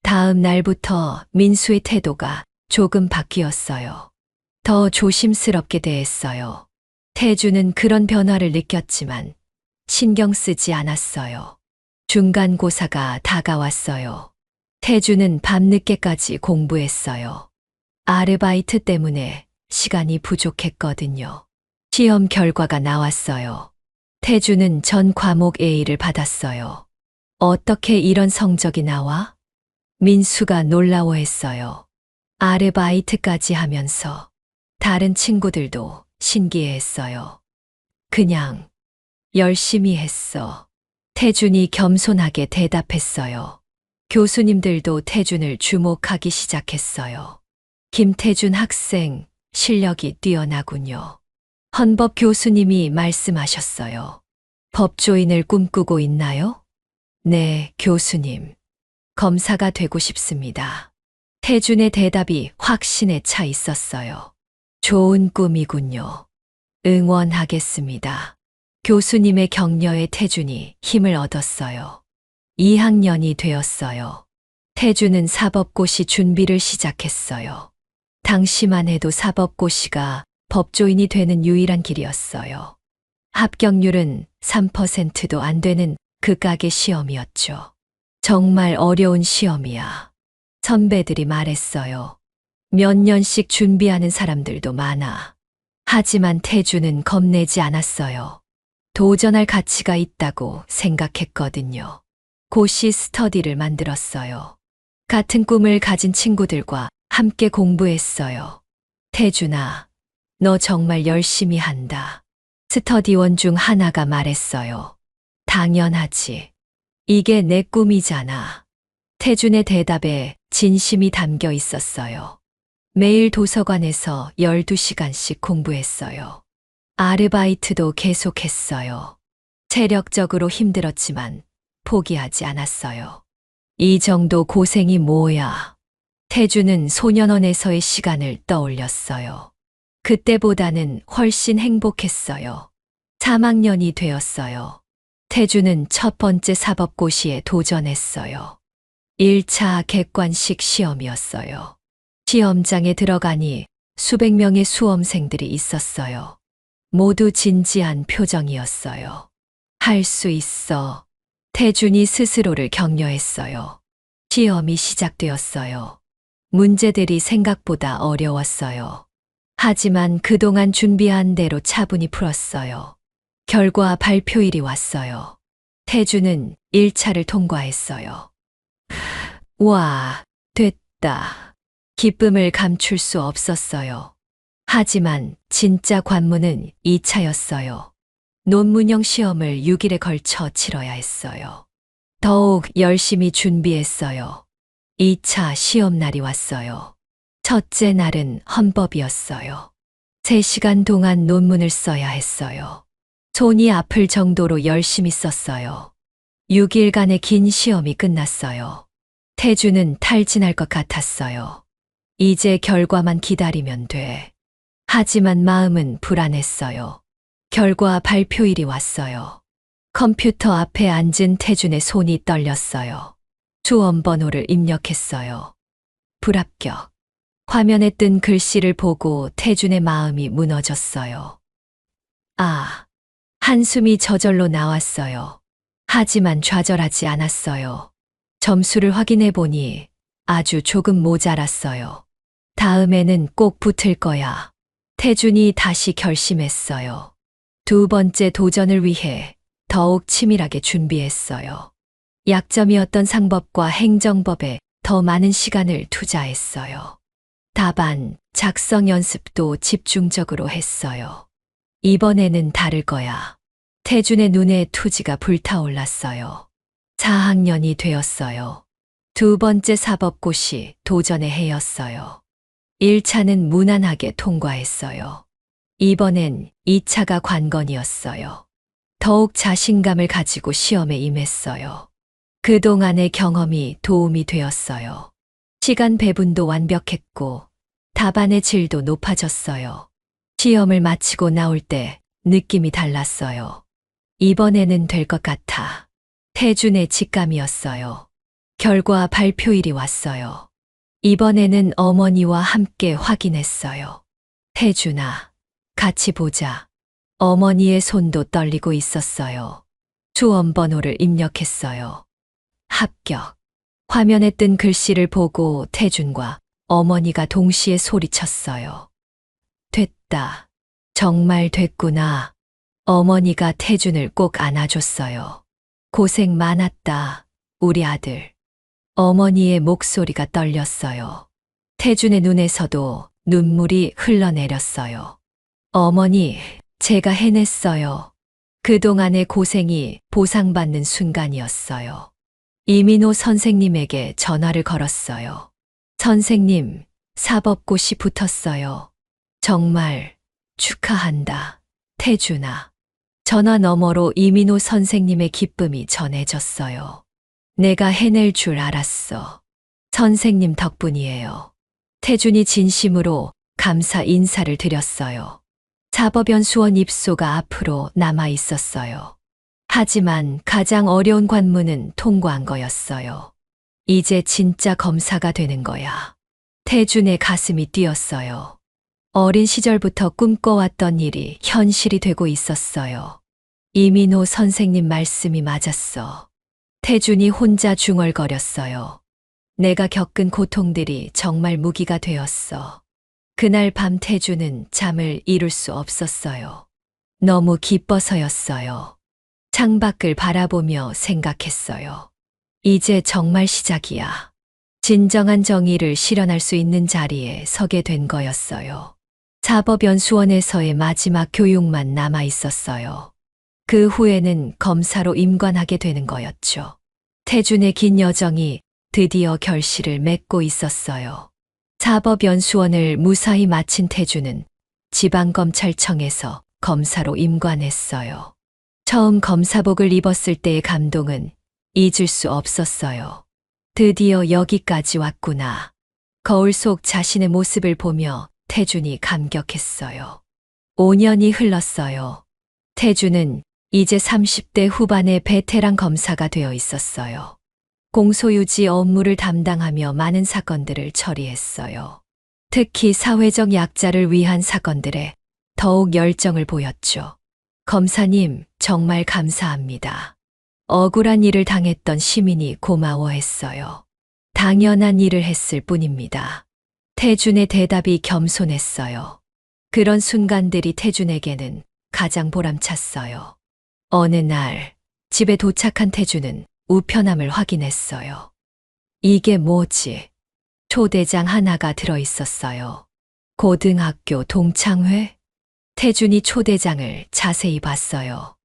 S1: 다음 날부터 민수의 태도가 조금 바뀌었어요. 더 조심스럽게 대했어요. 태주는 그런 변화를 느꼈지만 신경 쓰지 않았어요. 중간고사가 다가왔어요. 태주는 밤늦게까지 공부했어요. 아르바이트 때문에 시간이 부족했거든요. 시험 결과가 나왔어요. 태주는 전 과목 A를 받았어요. 어떻게 이런 성적이 나와? 민수가 놀라워했어요. 아르바이트까지 하면서 다른 친구들도 신기해했어요. 그냥 열심히 했어. 태준이 겸손하게 대답했어요. 교수님들도 태준을 주목하기 시작했어요. 김태준 학생, 실력이 뛰어나군요. 헌법 교수님이 말씀하셨어요. 법조인을 꿈꾸고 있나요? 네, 교수님. 검사가 되고 싶습니다. 태준의 대답이 확신에 차 있었어요. 좋은 꿈이군요. 응원하겠습니다. 교수님의 격려에 태준이 힘을 얻었어요. 2학년이 되었어요. 태준은 사법고시 준비를 시작했어요. 당시만 해도 사법고시가 법조인이 되는 유일한 길이었어요. 합격률은 3%도 안 되는 극악의 시험이었죠. 정말 어려운 시험이야. 선배들이 말했어요. 몇 년씩 준비하는 사람들도 많아. 하지만 태주는 겁내지 않았어요. 도전할 가치가 있다고 생각했거든요. 고시 스터디를 만들었어요. 같은 꿈을 가진 친구들과 함께 공부했어요. 태준아, 너 정말 열심히 한다. 스터디원 중 하나가 말했어요. 당연하지. 이게 내 꿈이잖아. 태준의 대답에 진심이 담겨 있었어요. 매일 도서관에서 12시간씩 공부했어요. 아르바이트도 계속했어요. 체력적으로 힘들었지만 포기하지 않았어요. 이 정도 고생이 뭐야. 태준은 소년원에서의 시간을 떠올렸어요. 그때보다는 훨씬 행복했어요. 3학년이 되었어요. 태준은 첫 번째 사법고시에 도전했어요. 1차 객관식 시험이었어요. 시험장에 들어가니 수백 명의 수험생들이 있었어요. 모두 진지한 표정이었어요. 할 수 있어. 태준이 스스로를 격려했어요. 시험이 시작되었어요. 문제들이 생각보다 어려웠어요. 하지만 그동안 준비한 대로 차분히 풀었어요. 결과 발표일이 왔어요. 태준은 1차를 통과했어요. 와, 됐다. 기쁨을 감출 수 없었어요. 하지만 진짜 관문은 2차였어요. 논문형 시험을 6일에 걸쳐 치러야 했어요. 더욱 열심히 준비했어요. 2차 시험날이 왔어요. 첫째 날은 헌법이었어요. 3시간 동안 논문을 써야 했어요. 손이 아플 정도로 열심히 썼어요. 6일간의 긴 시험이 끝났어요. 태준은 탈진할 것 같았어요. 이제 결과만 기다리면 돼. 하지만 마음은 불안했어요. 결과 발표일이 왔어요. 컴퓨터 앞에 앉은 태준의 손이 떨렸어요. 수험 번호를 입력했어요. 불합격. 화면에 뜬 글씨를 보고 태준의 마음이 무너졌어요. 아, 한숨이 저절로 나왔어요. 하지만 좌절하지 않았어요. 점수를 확인해 보니 아주 조금 모자랐어요. 다음에는 꼭 붙을 거야. 태준이 다시 결심했어요. 두 번째 도전을 위해 더욱 치밀하게 준비했어요. 약점이었던 상법과 행정법에 더 많은 시간을 투자했어요. 답안, 작성 연습도 집중적으로 했어요. 이번에는 다를 거야. 태준의 눈에 투지가 불타올랐어요. 4학년이 되었어요. 두 번째 사법고시 도전의 해였어요. 1차는 무난하게 통과했어요. 이번엔 2차가 관건이었어요. 더욱 자신감을 가지고 시험에 임했어요. 그동안의 경험이 도움이 되었어요. 시간 배분도 완벽했고 답안의 질도 높아졌어요. 시험을 마치고 나올 때 느낌이 달랐어요. 이번에는 될 것 같아. 태준의 직감이었어요. 결과 발표일이 왔어요. 이번에는 어머니와 함께 확인했어요. 태준아, 같이 보자. 어머니의 손도 떨리고 있었어요. 수험 번호를 입력했어요. 합격. 화면에 뜬 글씨를 보고 태준과 어머니가 동시에 소리쳤어요. 됐다. 정말 됐구나. 어머니가 태준을 꼭 안아줬어요. 고생 많았다, 우리 아들. 어머니의 목소리가 떨렸어요. 태준의 눈에서도 눈물이 흘러내렸어요. 어머니, 제가 해냈어요. 그동안의 고생이 보상받는 순간이었어요. 이민호 선생님에게 전화를 걸었어요. 선생님, 사법고시 붙었어요. 정말 축하한다, 태준아. 전화 너머로 이민호 선생님의 기쁨이 전해졌어요. 내가 해낼 줄 알았어. 선생님 덕분이에요. 태준이 진심으로 감사 인사를 드렸어요. 사법연수원 입소가 앞으로 남아 있었어요. 하지만 가장 어려운 관문은 통과한 거였어요. 이제 진짜 검사가 되는 거야. 태준의 가슴이 뛰었어요. 어린 시절부터 꿈꿔왔던 일이 현실이 되고 있었어요. 이민호 선생님 말씀이 맞았어. 태준이 혼자 중얼거렸어요. 내가 겪은 고통들이 정말 무기가 되었어. 그날 밤 태준은 잠을 이룰 수 없었어요. 너무 기뻐서였어요. 창밖을 바라보며 생각했어요. 이제 정말 시작이야. 진정한 정의를 실현할 수 있는 자리에 서게 된 거였어요. 사법연수원에서의 마지막 교육만 남아 있었어요. 그 후에는 검사로 임관하게 되는 거였죠. 태준의 긴 여정이 드디어 결실을 맺고 있었어요. 사법연수원을 무사히 마친 태준은 지방검찰청에서 검사로 임관했어요. 처음 검사복을 입었을 때의 감동은 잊을 수 없었어요. 드디어 여기까지 왔구나. 거울 속 자신의 모습을 보며 태준이 감격했어요. 5년이 흘렀어요. 태준은 이제 30대 후반의 베테랑 검사가 되어 있었어요. 공소유지 업무를 담당하며 많은 사건들을 처리했어요. 특히 사회적 약자를 위한 사건들에 더욱 열정을 보였죠. 검사님, 정말 감사합니다. 억울한 일을 당했던 시민이 고마워했어요. 당연한 일을 했을 뿐입니다. 태준의 대답이 겸손했어요. 그런 순간들이 태준에게는 가장 보람찼어요. 어느 날 집에 도착한 태준은 우편함을 확인했어요. 이게 뭐지? 초대장 하나가 들어있었어요. 고등학교 동창회? 태준이 초대장을 자세히 봤어요.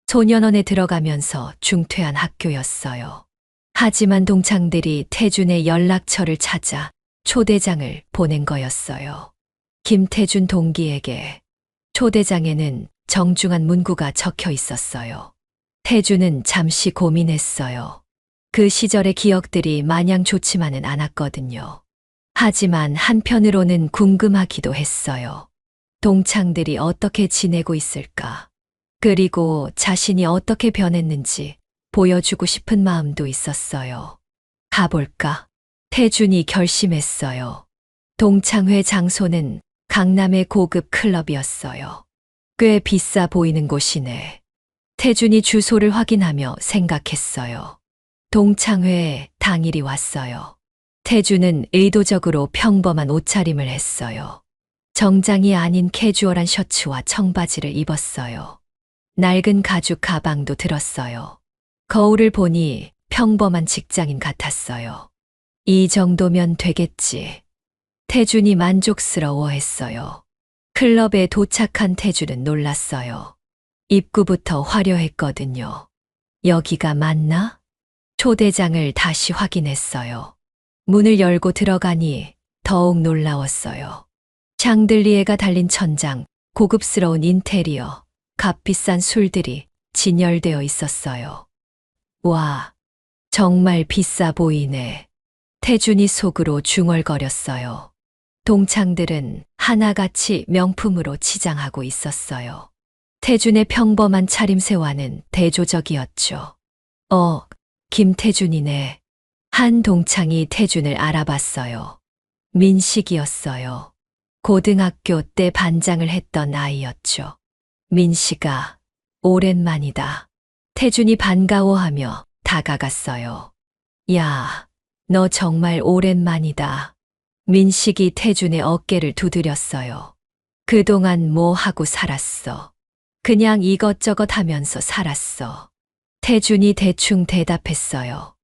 S1: 소년원에 들어가면서 중퇴한 학교였어요. 하지만 동창들이 태준의 연락처를 찾아 초대장을 보낸 거였어요. 김태준 동기에게. 초대장에는 정중한 문구가 적혀 있었어요. 태준은 잠시 고민했어요. 그 시절의 기억들이 마냥 좋지만은 않았거든요. 하지만 한편으로는 궁금하기도 했어요. 동창들이 어떻게 지내고 있을까? 그리고 자신이 어떻게 변했는지 보여주고 싶은 마음도 있었어요. 가볼까? 태준이 결심했어요. 동창회 장소는 강남의 고급 클럽이었어요. 꽤 비싸 보이는 곳이네. 태준이 주소를 확인하며 생각했어요. 동창회 당일이 왔어요. 태준은 의도적으로 평범한 옷차림을 했어요. 정장이 아닌 캐주얼한 셔츠와 청바지를 입었어요. 낡은 가죽 가방도 들었어요. 거울을 보니 평범한 직장인 같았어요. 이 정도면 되겠지. 태준이 만족스러워했어요. 클럽에 도착한 태준은 놀랐어요. 입구부터 화려했거든요. 여기가 맞나? 초대장을 다시 확인했어요. 문을 열고 들어가니 더욱 놀라웠어요. 샹들리에가 달린 천장, 고급스러운 인테리어, 값비싼 술들이 진열되어 있었어요. 와, 정말 비싸 보이네. 태준이 속으로 중얼거렸어요. 동창들은 하나같이 명품으로 치장하고 있었어요. 태준의 평범한 차림새와는 대조적이었죠. 김태준이네. 한 동창이 태준을 알아봤어요. 민식이었어요. 고등학교 때 반장을 했던 아이였죠. 민식아, 오랜만이다. 태준이 반가워하며 다가갔어요. 야, 너 정말 오랜만이다. 민식이 태준의 어깨를 두드렸어요. 그동안 뭐 하고 살았어? 그냥 이것저것 하면서 살았어. 태준이 대충 대답했어요.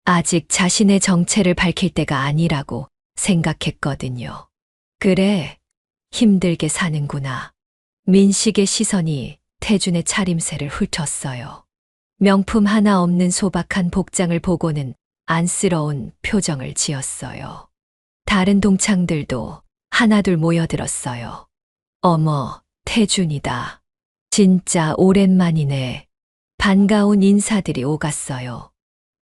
S1: 아직 자신의 정체를 밝힐 때가 아니라고 생각했거든요. 그래, 힘들게 사는구나. 민식의 시선이 태준의 차림새를 훑었어요. 명품 하나 없는 소박한 복장을 보고는 안쓰러운 표정을 지었어요. 다른 동창들도 하나둘 모여들었어요. 어머, 태준이다. 진짜 오랜만이네. 반가운 인사들이 오갔어요.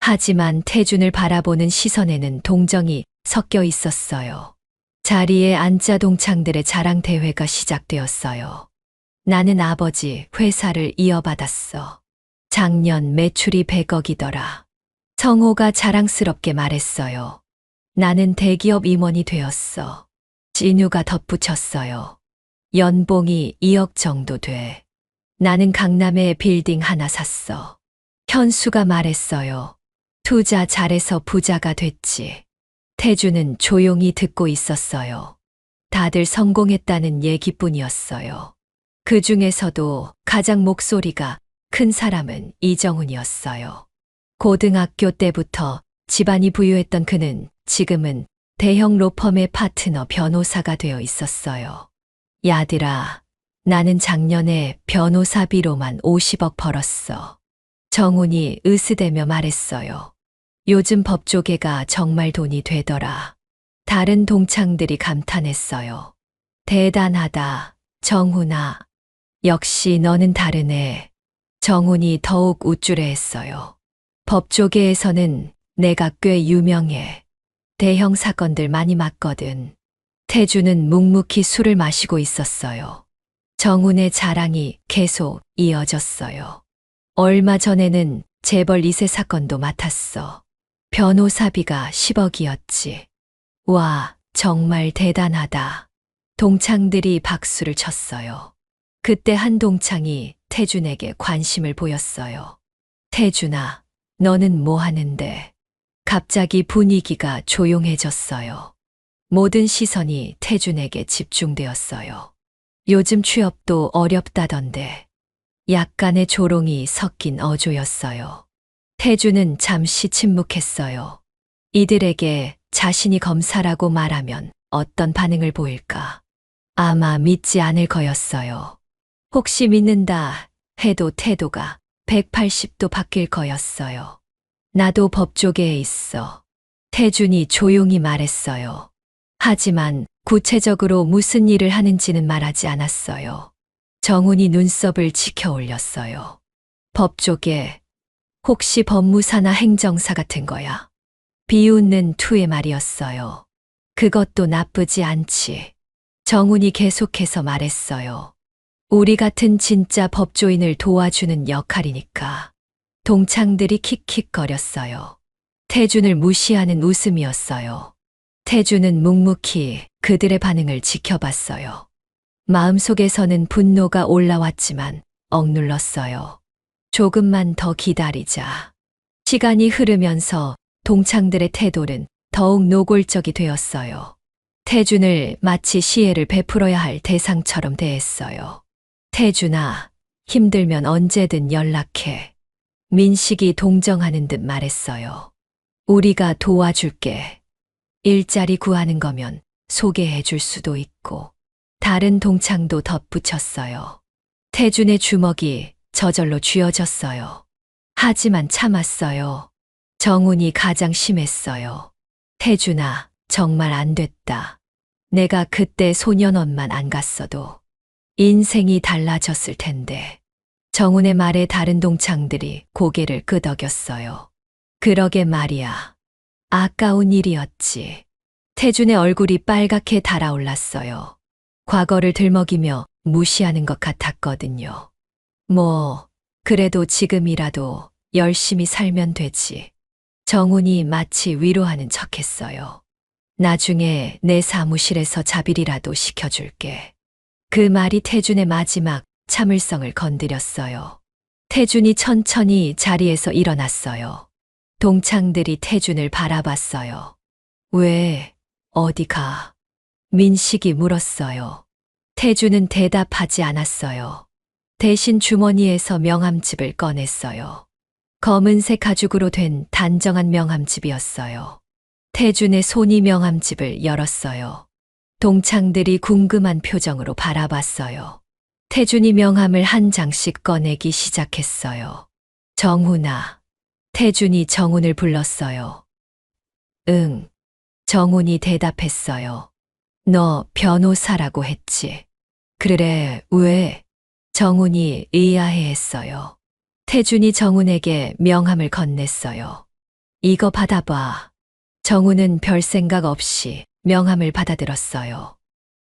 S1: 하지만 태준을 바라보는 시선에는 동정이 섞여 있었어요. 자리에 앉자 동창들의 자랑 대회가 시작되었어요. 나는 아버지 회사를 이어받았어. 작년 매출이 100억이더라. 성호가 자랑스럽게 말했어요. 나는 대기업 임원이 되었어. 진유가 덧붙였어요. 연봉이 2억 정도 돼. 나는 강남에 빌딩 하나 샀어. 현수가 말했어요. 투자 잘해서 부자가 됐지. 태준은 조용히 듣고 있었어요. 다들 성공했다는 얘기뿐이었어요. 그 중에서도 가장 목소리가 큰 사람은 이정훈이었어요. 고등학교 때부터 집안이 부유했던 그는 지금은 대형 로펌의 파트너 변호사가 되어 있었어요. 야들아, 나는 작년에 변호사비로만 50억 벌었어. 정훈이 으스대며 말했어요. 요즘 법조계가 정말 돈이 되더라. 다른 동창들이 감탄했어요. 대단하다, 정훈아. 역시 너는 다르네. 정훈이 더욱 우쭐해했어요. 법조계에서는 내가 꽤 유명해. 대형 사건들 많이 맡거든. 태주는 묵묵히 술을 마시고 있었어요. 정훈의 자랑이 계속 이어졌어요. 얼마 전에는 재벌 2세 사건도 맡았어. 변호사비가 10억이었지. 와, 정말 대단하다. 동창들이 박수를 쳤어요. 그때 한 동창이 태준에게 관심을 보였어요. 태준아, 너는 뭐 하는데? 갑자기 분위기가 조용해졌어요. 모든 시선이 태준에게 집중되었어요. 요즘 취업도 어렵다던데. 약간의 조롱이 섞인 어조였어요. 태준은 잠시 침묵했어요. 이들에게 자신이 검사라고 말하면 어떤 반응을 보일까? 아마 믿지 않을 거였어요. 혹시 믿는다 해도 태도가 180도 바뀔 거였어요. 나도 법조계에 있어. 태준이 조용히 말했어요. 하지만 구체적으로 무슨 일을 하는지는 말하지 않았어요. 정훈이 눈썹을 치켜 올렸어요. 법조계, 혹시 법무사나 행정사 같은 거야? 비웃는 투의 말이었어요. 그것도 나쁘지 않지. 정훈이 계속해서 말했어요. 우리 같은 진짜 법조인을 도와주는 역할이니까. 동창들이 킥킥거렸어요. 태준을 무시하는 웃음이었어요. 태준은 묵묵히 그들의 반응을 지켜봤어요. 마음속에서는 분노가 올라왔지만 억눌렀어요. 조금만 더 기다리자. 시간이 흐르면서 동창들의 태도는 더욱 노골적이 되었어요. 태준을 마치 시혜를 베풀어야 할 대상처럼 대했어요. 태준아, 힘들면 언제든 연락해. 민식이 동정하는 듯 말했어요. 우리가 도와줄게. 일자리 구하는 거면 소개해 줄 수도 있고. 다른 동창도 덧붙였어요. 태준의 주먹이 저절로 쥐어졌어요. 하지만 참았어요. 정훈이 가장 심했어요. 태준아, 정말 안 됐다. 내가 그때 소년원만 안 갔어도 인생이 달라졌을 텐데. 정훈의 말에 다른 동창들이 고개를 끄덕였어요. 그러게 말이야. 아까운 일이었지. 태준의 얼굴이 빨갛게 달아올랐어요. 과거를 들먹이며 무시하는 것 같았거든요. 뭐, 그래도 지금이라도 열심히 살면 되지. 정훈이 마치 위로하는 척했어요. 나중에 내 사무실에서 자비리라도 시켜줄게. 그 말이 태준의 마지막 참을성을 건드렸어요. 태준이 천천히 자리에서 일어났어요. 동창들이 태준을 바라봤어요. 왜, 어디 가? 민식이 물었어요. 태준은 대답하지 않았어요. 대신 주머니에서 명함집을 꺼냈어요. 검은색 가죽으로 된 단정한 명함집이었어요. 태준의 손이 명함집을 열었어요. 동창들이 궁금한 표정으로 바라봤어요. 태준이 명함을 한 장씩 꺼내기 시작했어요. 정훈아. 태준이 정훈을 불렀어요. 응. 정훈이 대답했어요. 너 변호사라고 했지. 그래, 왜? 정훈이 의아해했어요. 태준이 정훈에게 명함을 건넸어요. 이거 받아봐. 정훈은 별 생각 없이 명함을 받아들었어요.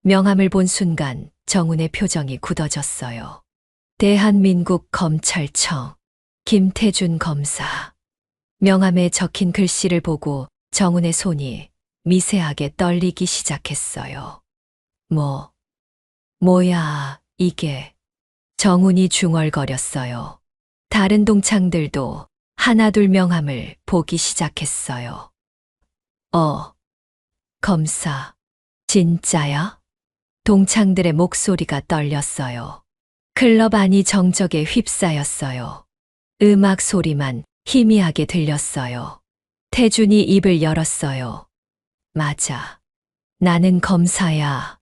S1: 명함을 본 순간 정훈의 표정이 굳어졌어요. 대한민국 검찰청 김태준 검사. 명함에 적힌 글씨를 보고 정훈의 손이 미세하게 떨리기 시작했어요. 뭐야, 이게. 정훈이 중얼거렸어요. 다른 동창들도 하나둘 명함을 보기 시작했어요. 검사. 진짜야? 동창들의 목소리가 떨렸어요. 클럽 안이 정적에 휩싸였어요. 음악 소리만 희미하게 들렸어요. 태준이 입을 열었어요. 맞아. 나는 검사야.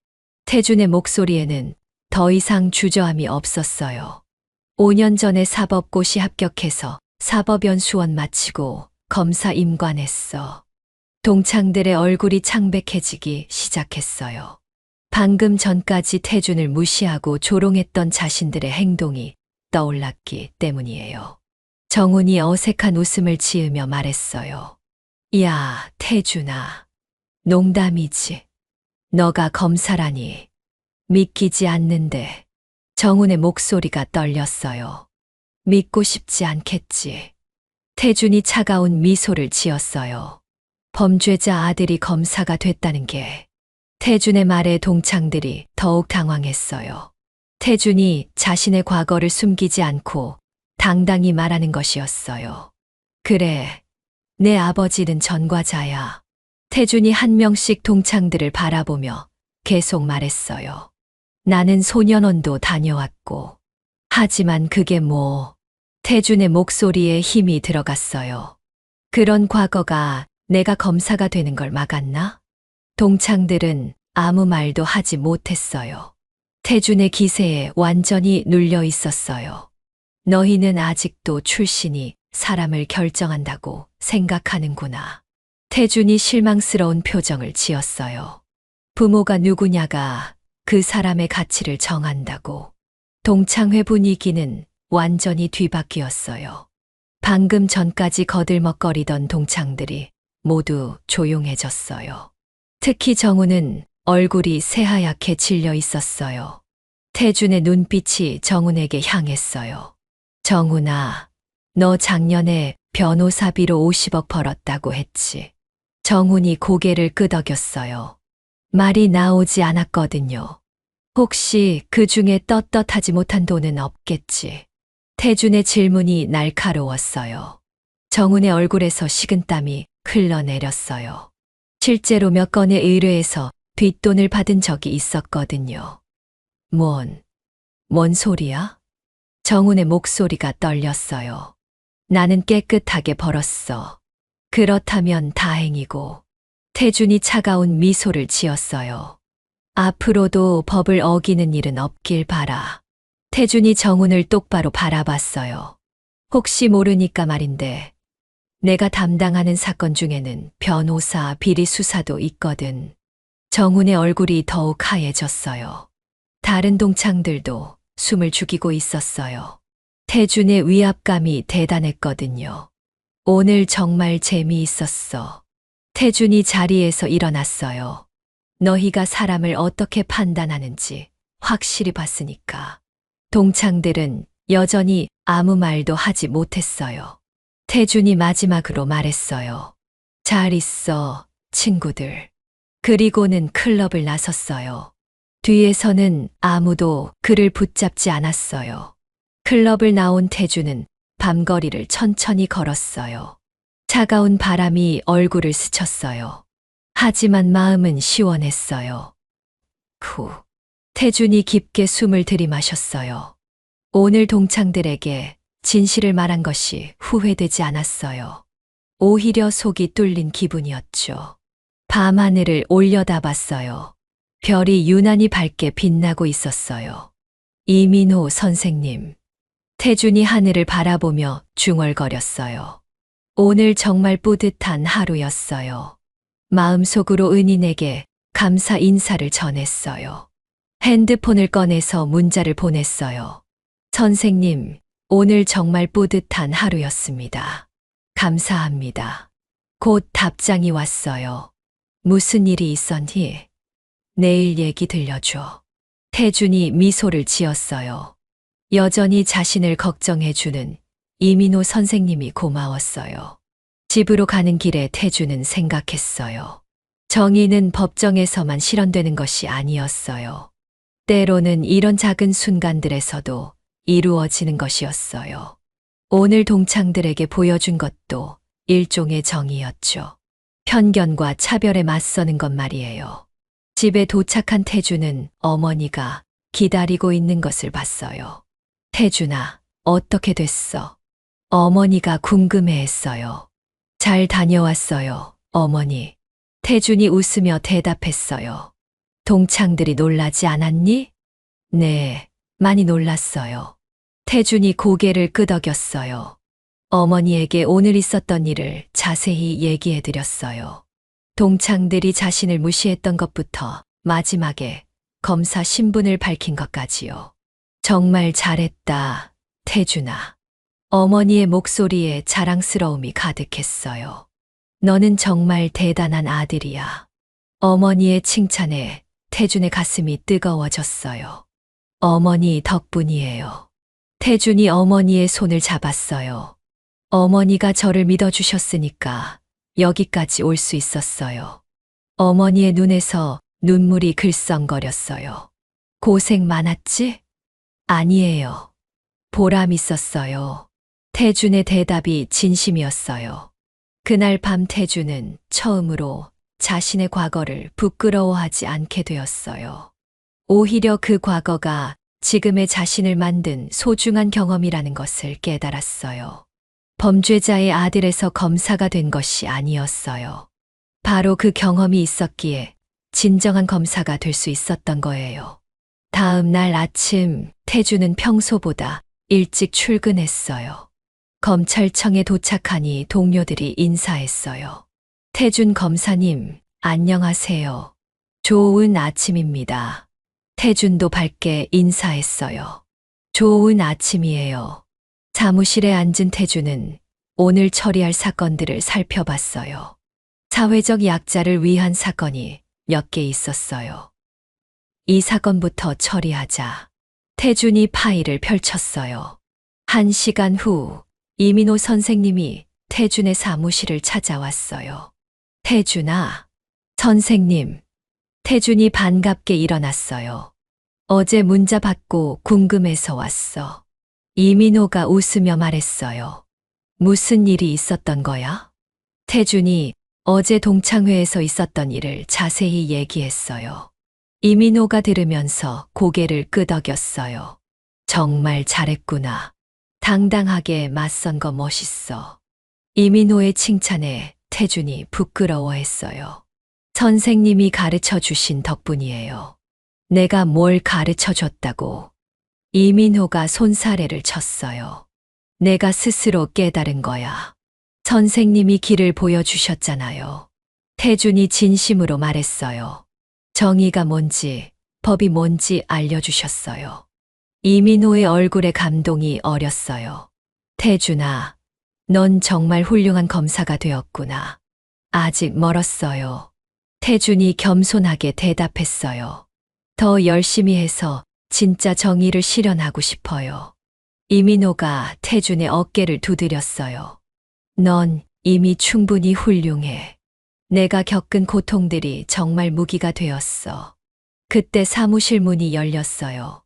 S1: 태준의 목소리에는 더 이상 주저함이 없었어요. 5년 전에 사법고시 합격해서 사법연수원 마치고 검사 임관했어. 동창들의 얼굴이 창백해지기 시작했어요. 방금 전까지 태준을 무시하고 조롱했던 자신들의 행동이 떠올랐기 때문이에요. 정훈이 어색한 웃음을 지으며 말했어요. 야, 태준아. 농담이지. 너가 검사라니. 믿기지 않는데. 정훈의 목소리가 떨렸어요. 믿고 싶지 않겠지. 태준이 차가운 미소를 지었어요. 범죄자 아들이 검사가 됐다는 게. 태준의 말에 동창들이 더욱 당황했어요. 태준이 자신의 과거를 숨기지 않고 당당히 말하는 것이었어요. 그래, 내 아버지는 전과자야. 태준이 한 명씩 동창들을 바라보며 계속 말했어요. 나는 소년원도 다녀왔고. 하지만 그게 뭐. 태준의 목소리에 힘이 들어갔어요. 그런 과거가 내가 검사가 되는 걸 막았나? 동창들은 아무 말도 하지 못했어요. 태준의 기세에 완전히 눌려 있었어요. 너희는 아직도 출신이 사람을 결정한다고 생각하는구나. 태준이 실망스러운 표정을 지었어요. 부모가 누구냐가 그 사람의 가치를 정한다고. 동창회 분위기는 완전히 뒤바뀌었어요. 방금 전까지 거들먹거리던 동창들이 모두 조용해졌어요. 특히 정훈은 얼굴이 새하얗게 질려 있었어요. 태준의 눈빛이 정훈에게 향했어요. 정훈아, 너 작년에 변호사비로 50억 벌었다고 했지. 정훈이 고개를 끄덕였어요. 말이 나오지 않았거든요. 혹시 그 중에 떳떳하지 못한 돈은 없겠지. 태준의 질문이 날카로웠어요. 정훈의 얼굴에서 식은땀이 흘러내렸어요. 실제로 몇 건의 의뢰에서 뒷돈을 받은 적이 있었거든요. 뭔 소리야? 정훈의 목소리가 떨렸어요. 나는 깨끗하게 벌었어. 그렇다면 다행이고. 태준이 차가운 미소를 지었어요. 앞으로도 법을 어기는 일은 없길 바라. 태준이 정훈을 똑바로 바라봤어요. 혹시 모르니까 말인데, 내가 담당하는 사건 중에는 변호사 비리 수사도 있거든. 정훈의 얼굴이 더욱 하얘졌어요. 다른 동창들도 숨을 죽이고 있었어요. 태준의 위압감이 대단했거든요. 오늘 정말 재미있었어. 태준이 자리에서 일어났어요. 너희가 사람을 어떻게 판단하는지 확실히 봤으니까. 동창들은 여전히 아무 말도 하지 못했어요. 태준이 마지막으로 말했어요. 잘 있어, 친구들. 그리고는 클럽을 나섰어요. 뒤에서는 아무도 그를 붙잡지 않았어요. 클럽을 나온 태준은 밤거리를 천천히 걸었어요. 차가운 바람이 얼굴을 스쳤어요. 하지만 마음은 시원했어요. 후. 태준이 깊게 숨을 들이마셨어요. 오늘 동창들에게 진실을 말한 것이 후회되지 않았어요. 오히려 속이 뚫린 기분이었죠. 밤하늘을 올려다봤어요. 별이 유난히 밝게 빛나고 있었어요. 이민호 선생님. 태준이 하늘을 바라보며 중얼거렸어요. 오늘 정말 뿌듯한 하루였어요. 마음속으로 은인에게 감사 인사를 전했어요. 핸드폰을 꺼내서 문자를 보냈어요. 선생님, 오늘 정말 뿌듯한 하루였습니다. 감사합니다. 곧 답장이 왔어요. 무슨 일이 있었니? 내일 얘기 들려줘. 태준이 미소를 지었어요. 여전히 자신을 걱정해주는 이민호 선생님이 고마웠어요. 집으로 가는 길에 태준은 생각했어요. 정의는 법정에서만 실현되는 것이 아니었어요. 때로는 이런 작은 순간들에서도 이루어지는 것이었어요. 오늘 동창들에게 보여준 것도 일종의 정의였죠. 편견과 차별에 맞서는 것 말이에요. 집에 도착한 태준은 어머니가 기다리고 있는 것을 봤어요. 태준아, 어떻게 됐어? 어머니가 궁금해했어요. 잘 다녀왔어요, 어머니. 태준이 웃으며 대답했어요. 동창들이 놀라지 않았니? 네, 많이 놀랐어요. 태준이 고개를 끄덕였어요. 어머니에게 오늘 있었던 일을 자세히 얘기해드렸어요. 동창들이 자신을 무시했던 것부터 마지막에 검사 신분을 밝힌 것까지요. 정말 잘했다, 태준아. 어머니의 목소리에 자랑스러움이 가득했어요. 너는 정말 대단한 아들이야. 어머니의 칭찬에 태준의 가슴이 뜨거워졌어요. 어머니 덕분이에요. 태준이 어머니의 손을 잡았어요. 어머니가 저를 믿어주셨으니까 여기까지 올 수 있었어요. 어머니의 눈에서 눈물이 글썽거렸어요. 고생 많았지? 아니에요. 보람 있었어요. 태준의 대답이 진심이었어요. 그날 밤 태준은 처음으로 자신의 과거를 부끄러워하지 않게 되었어요. 오히려 그 과거가 지금의 자신을 만든 소중한 경험이라는 것을 깨달았어요. 범죄자의 아들에서 검사가 된 것이 아니었어요. 바로 그 경험이 있었기에 진정한 검사가 될 수 있었던 거예요. 다음 날 아침 태준은 평소보다 일찍 출근했어요. 검찰청에 도착하니 동료들이 인사했어요. 태준 검사님, 안녕하세요. 좋은 아침입니다. 태준도 밝게 인사했어요. 좋은 아침이에요. 사무실에 앉은 태준은 오늘 처리할 사건들을 살펴봤어요. 사회적 약자를 위한 사건이 몇 개 있었어요. 이 사건부터 처리하자. 태준이 파일을 펼쳤어요. 1시간 후 이민호 선생님이 태준의 사무실을 찾아왔어요. 태준아, 선생님. 태준이 반갑게 일어났어요. 어제 문자 받고 궁금해서 왔어. 이민호가 웃으며 말했어요. 무슨 일이 있었던 거야? 태준이 어제 동창회에서 있었던 일을 자세히 얘기했어요. 이민호가 들으면서 고개를 끄덕였어요. 정말 잘했구나. 당당하게 맞선 거 멋있어. 이민호의 칭찬에 태준이 부끄러워했어요. 선생님이 가르쳐 주신 덕분이에요. 내가 뭘 가르쳐 줬다고. 이민호가 손사래를 쳤어요. 내가 스스로 깨달은 거야. 선생님이 길을 보여주셨잖아요. 태준이 진심으로 말했어요. 정의가 뭔지, 법이 뭔지 알려주셨어요. 이민호의 얼굴에 감동이 어렸어요. 태준아, 넌 정말 훌륭한 검사가 되었구나. 아직 멀었어요. 태준이 겸손하게 대답했어요. 더 열심히 해서 진짜 정의를 실현하고 싶어요. 이민호가 태준의 어깨를 두드렸어요. 넌 이미 충분히 훌륭해. 내가 겪은 고통들이 정말 무기가 되었어. 그때 사무실 문이 열렸어요.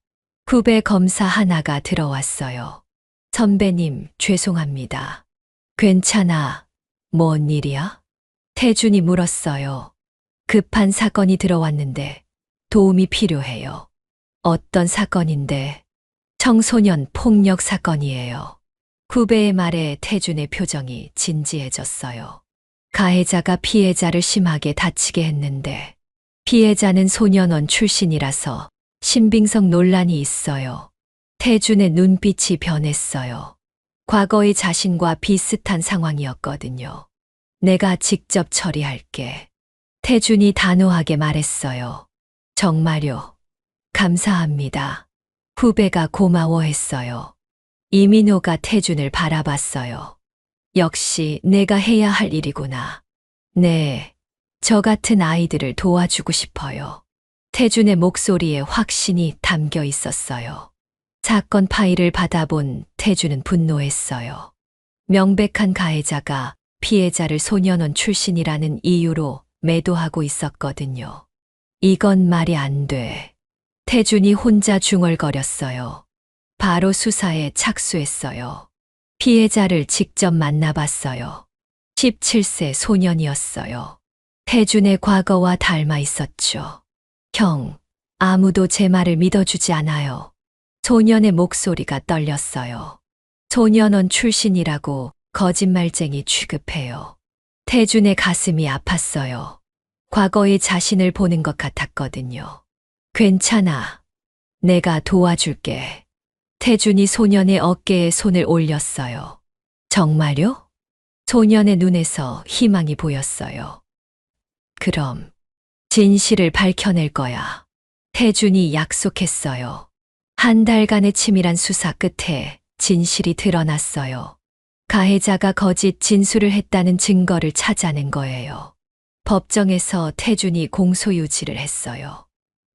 S1: 후배 검사 하나가 들어왔어요. 선배님, 죄송합니다. 괜찮아. 뭔 일이야? 태준이 물었어요. 급한 사건이 들어왔는데 도움이 필요해요. 어떤 사건인데? 청소년 폭력 사건이에요. 후배의 말에 태준의 표정이 진지해졌어요. 가해자가 피해자를 심하게 다치게 했는데 피해자는 소년원 출신이라서 신빙성 논란이 있어요. 태준의 눈빛이 변했어요. 과거의 자신과 비슷한 상황이었거든요. 내가 직접 처리할게. 태준이 단호하게 말했어요. 정말요. 감사합니다. 후배가 고마워했어요. 이민호가 태준을 바라봤어요. 역시 내가 해야 할 일이구나. 네, 저 같은 아이들을 도와주고 싶어요. 태준의 목소리에 확신이 담겨 있었어요. 사건 파일을 받아본 태준은 분노했어요. 명백한 가해자가 피해자를 소년원 출신이라는 이유로 매도하고 있었거든요. 이건 말이 안 돼. 태준이 혼자 중얼거렸어요. 바로 수사에 착수했어요. 피해자를 직접 만나봤어요. 17세 소년이었어요. 태준의 과거와 닮아 있었죠. 형, 아무도 제 말을 믿어주지 않아요. 소년의 목소리가 떨렸어요. 소년원 출신이라고 거짓말쟁이 취급해요. 태준의 가슴이 아팠어요. 과거의 자신을 보는 것 같았거든요. 괜찮아. 내가 도와줄게. 태준이 소년의 어깨에 손을 올렸어요. 정말요? 소년의 눈에서 희망이 보였어요. 그럼 진실을 밝혀낼 거야. 태준이 약속했어요. 한 달간의 치밀한 수사 끝에 진실이 드러났어요. 가해자가 거짓 진술을 했다는 증거를 찾아낸 거예요. 법정에서 태준이 공소유지를 했어요.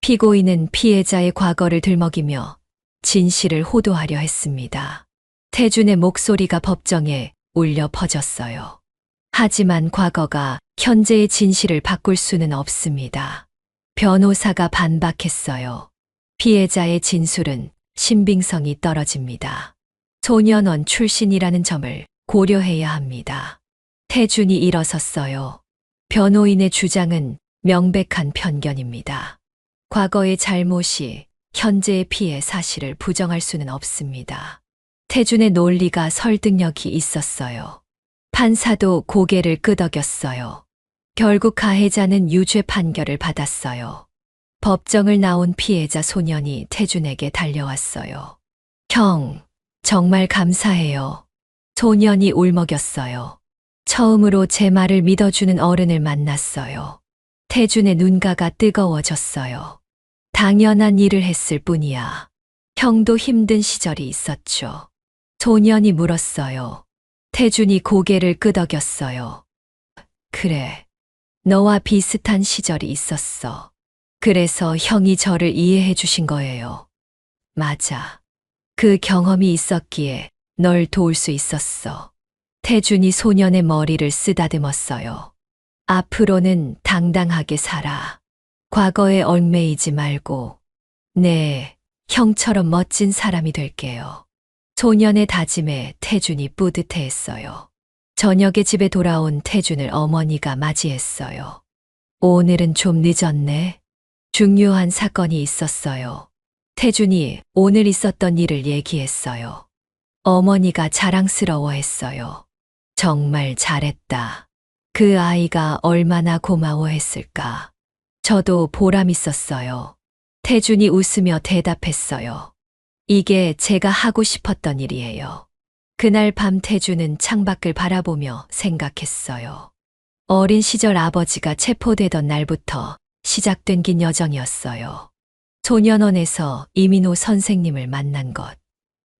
S1: 피고인은 피해자의 과거를 들먹이며 진실을 호도하려 했습니다. 태준의 목소리가 법정에 울려 퍼졌어요. 하지만 과거가 현재의 진실을 바꿀 수는 없습니다. 변호사가 반박했어요. 피해자의 진술은 신빙성이 떨어집니다. 소년원 출신이라는 점을 고려해야 합니다. 태준이 일어섰어요. 변호인의 주장은 명백한 편견입니다. 과거의 잘못이 현재의 피해 사실을 부정할 수는 없습니다. 태준의 논리가 설득력이 있었어요. 판사도 고개를 끄덕였어요. 결국 가해자는 유죄 판결을 받았어요. 법정을 나온 피해자 소년이 태준에게 달려왔어요. 형, 정말 감사해요. 소년이 울먹였어요. 처음으로 제 말을 믿어주는 어른을 만났어요. 태준의 눈가가 뜨거워졌어요. 당연한 일을 했을 뿐이야. 형도 힘든 시절이 있었죠. 소년이 물었어요. 태준이 고개를 끄덕였어요. 그래. 너와 비슷한 시절이 있었어. 그래서 형이 저를 이해해 주신 거예요. 맞아. 그 경험이 있었기에 널 도울 수 있었어. 태준이 소년의 머리를 쓰다듬었어요. 앞으로는 당당하게 살아. 과거에 얽매이지 말고. 네, 형처럼 멋진 사람이 될게요. 소년의 다짐에 태준이 뿌듯해했어요. 저녁에 집에 돌아온 태준을 어머니가 맞이했어요. 오늘은 좀 늦었네. 중요한 사건이 있었어요. 태준이 오늘 있었던 일을 얘기했어요. 어머니가 자랑스러워했어요. 정말 잘했다. 그 아이가 얼마나 고마워했을까. 저도 보람 있었어요. 태준이 웃으며 대답했어요. 이게 제가 하고 싶었던 일이에요. 그날 밤 태준은 창밖을 바라보며 생각했어요. 어린 시절 아버지가 체포되던 날부터 시작된 긴 여정이었어요. 소년원에서 이민호 선생님을 만난 것,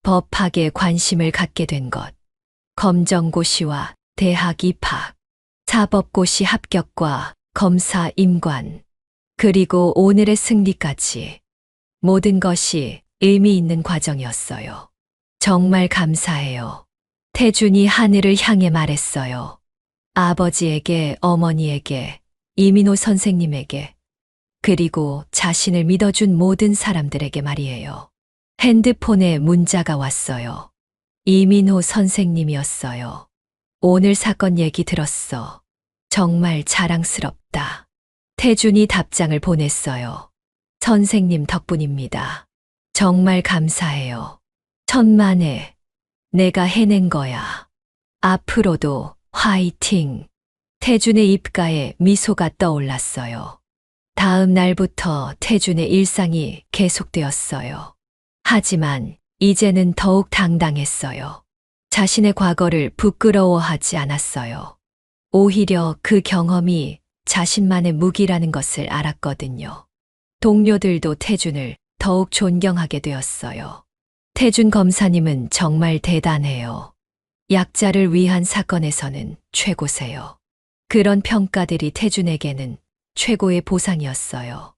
S1: 법학에 관심을 갖게 된 것, 검정고시와 대학 입학, 사법고시 합격과 검사 임관, 그리고 오늘의 승리까지 모든 것이 의미 있는 과정이었어요. 정말 감사해요. 태준이 하늘을 향해 말했어요. 아버지에게, 어머니에게, 이민호 선생님에게, 그리고 자신을 믿어준 모든 사람들에게 말이에요. 핸드폰에 문자가 왔어요. 이민호 선생님이었어요. 오늘 사건 얘기 들었어. 정말 자랑스럽다. 태준이 답장을 보냈어요. 선생님 덕분입니다. 정말 감사해요. 천만에 내가 해낸 거야. 앞으로도 화이팅. 태준의 입가에 미소가 떠올랐어요. 다음 날부터 태준의 일상이 계속되었어요. 하지만 이제는 더욱 당당했어요. 자신의 과거를 부끄러워하지 않았어요. 오히려 그 경험이 자신만의 무기라는 것을 알았거든요. 동료들도 태준을 더욱 존경하게 되었어요. 태준 검사님은 정말 대단해요. 약자를 위한 사건에서는 최고세요. 그런 평가들이 태준에게는 최고의 보상이었어요.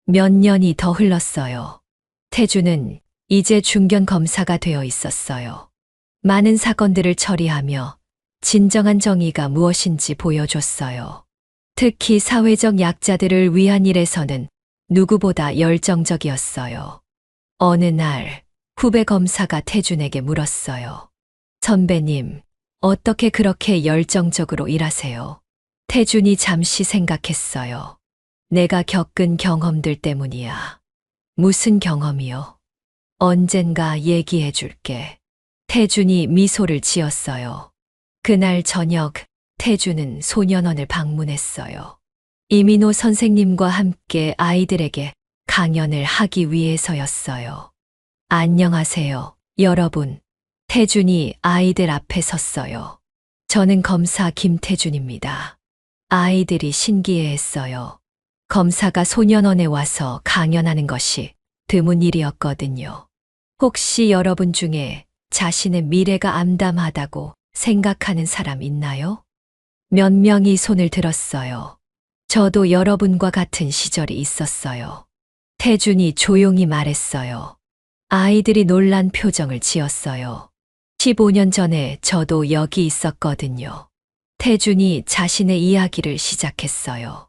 S1: 몇 년이 더 흘렀어요. 태준은 이제 중견 검사가 되어 있었어요. 많은 사건들을 처리하며 진정한 정의가 무엇인지 보여줬어요. 특히 사회적 약자들을 위한 일에서는 누구보다 열정적이었어요. 어느 날 후배 검사가 태준에게 물었어요. 선배님, 어떻게 그렇게 열정적으로 일하세요? 태준이 잠시 생각했어요. 내가 겪은 경험들 때문이야. 무슨 경험이요? 언젠가 얘기해 줄게. 태준이 미소를 지었어요. 그날 저녁 태준은 소년원을 방문했어요. 이민호 선생님과 함께 아이들에게 강연을 하기 위해서였어요. 안녕하세요, 여러분. 태준이 아이들 앞에 섰어요. 저는 검사 김태준입니다. 아이들이 신기해했어요. 검사가 소년원에 와서 강연하는 것이 드문 일이었거든요. 혹시 여러분 중에 자신의 미래가 암담하다고 생각하는 사람 있나요? 몇 명이 손을 들었어요. 저도 여러분과 같은 시절이 있었어요. 태준이 조용히 말했어요. 아이들이 놀란 표정을 지었어요. 15년 전에 저도 여기 있었거든요. 태준이 자신의 이야기를 시작했어요.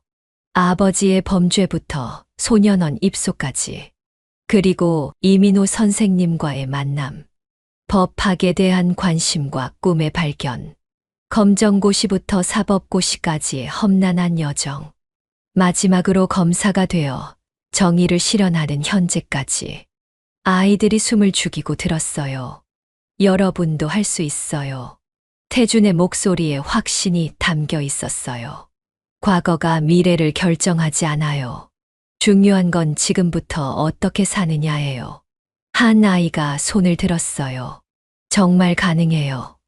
S1: 아버지의 범죄부터 소년원 입소까지, 그리고 이민호 선생님과의 만남, 법학에 대한 관심과 꿈의 발견, 검정고시부터 사법고시까지의 험난한 여정, 마지막으로 검사가 되어 정의를 실현하는 현재까지. 아이들이 숨을 죽이고 들었어요. 여러분도 할 수 있어요. 태준의 목소리에 확신이 담겨 있었어요. 과거가 미래를 결정하지 않아요. 중요한 건 지금부터 어떻게 사느냐예요. 한 아이가 손을 들었어요. 정말 가능해요.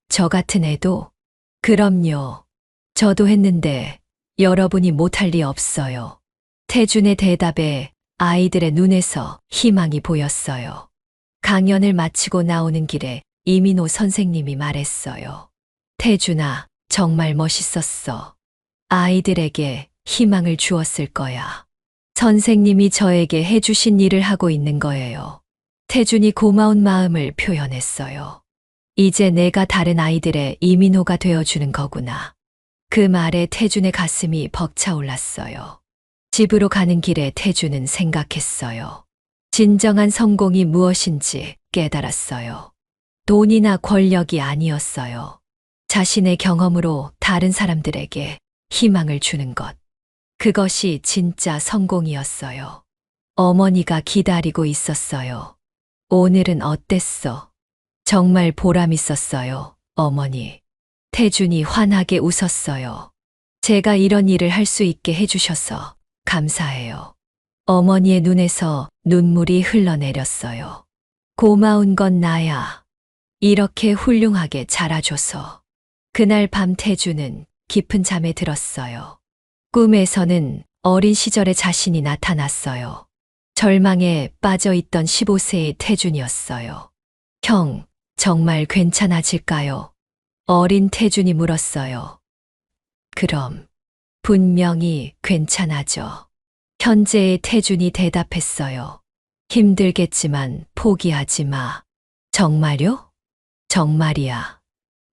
S1: 저 같은 애도? 그럼요. 저도 했는데 여러분이 못할 리 없어요. 태준의 대답에 아이들의 눈에서 희망이 보였어요. 강연을 마치고 나오는 길에 이민호 선생님이 말했어요. 태준아, 정말 멋있었어. 아이들에게 희망을 주었을 거야. 선생님이 저에게 해주신 일을 하고 있는 거예요. 태준이 고마운 마음을 표현했어요. 이제 내가 다른 아이들의 이민호가 되어주는 거구나. 그 말에 태준의 가슴이 벅차올랐어요. 집으로 가는 길에 태준은 생각했어요. 진정한 성공이 무엇인지 깨달았어요. 돈이나 권력이 아니었어요. 자신의 경험으로 다른 사람들에게 희망을 주는 것. 그것이 진짜 성공이었어요. 어머니가 기다리고 있었어요. 오늘은 어땠어? 정말 보람 있었어요, 어머니. 태준이 환하게 웃었어요. 제가 이런 일을 할 수 있게 해주셔서 감사해요. 어머니의 눈에서 눈물이 흘러내렸어요. 고마운 건 나야. 이렇게 훌륭하게 자라줘서. 그날 밤 태준은 깊은 잠에 들었어요. 꿈에서는 어린 시절의 자신이 나타났어요. 절망에 빠져 있던 15세의 태준이었어요. 형, 정말 괜찮아질까요? 어린 태준이 물었어요. 그럼, 분명히 괜찮아져. 현재의 태준이 대답했어요. 힘들겠지만 포기하지 마. 정말요? 정말이야.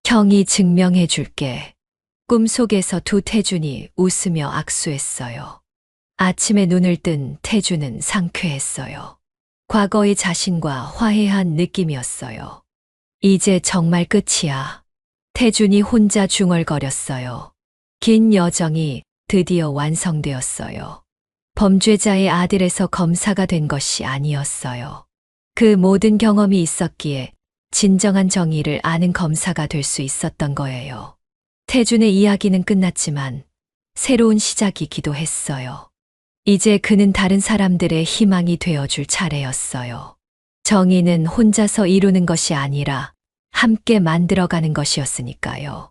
S1: 형이 증명해 줄게. 꿈속에서 두 태준이 웃으며 악수했어요. 아침에 눈을 뜬 태준은 상쾌했어요. 과거의 자신과 화해한 느낌이었어요. 이제 정말 끝이야. 태준이 혼자 중얼거렸어요. 긴 여정이 드디어 완성되었어요. 범죄자의 아들에서 검사가 된 것이 아니었어요. 그 모든 경험이 있었기에 진정한 정의를 아는 검사가 될 수 있었던 거예요. 태준의 이야기는 끝났지만 새로운 시작이기도 했어요. 이제 그는 다른 사람들의 희망이 되어줄 차례였어요. 정의는 혼자서 이루는 것이 아니라 함께 만들어가는 것이었으니까요.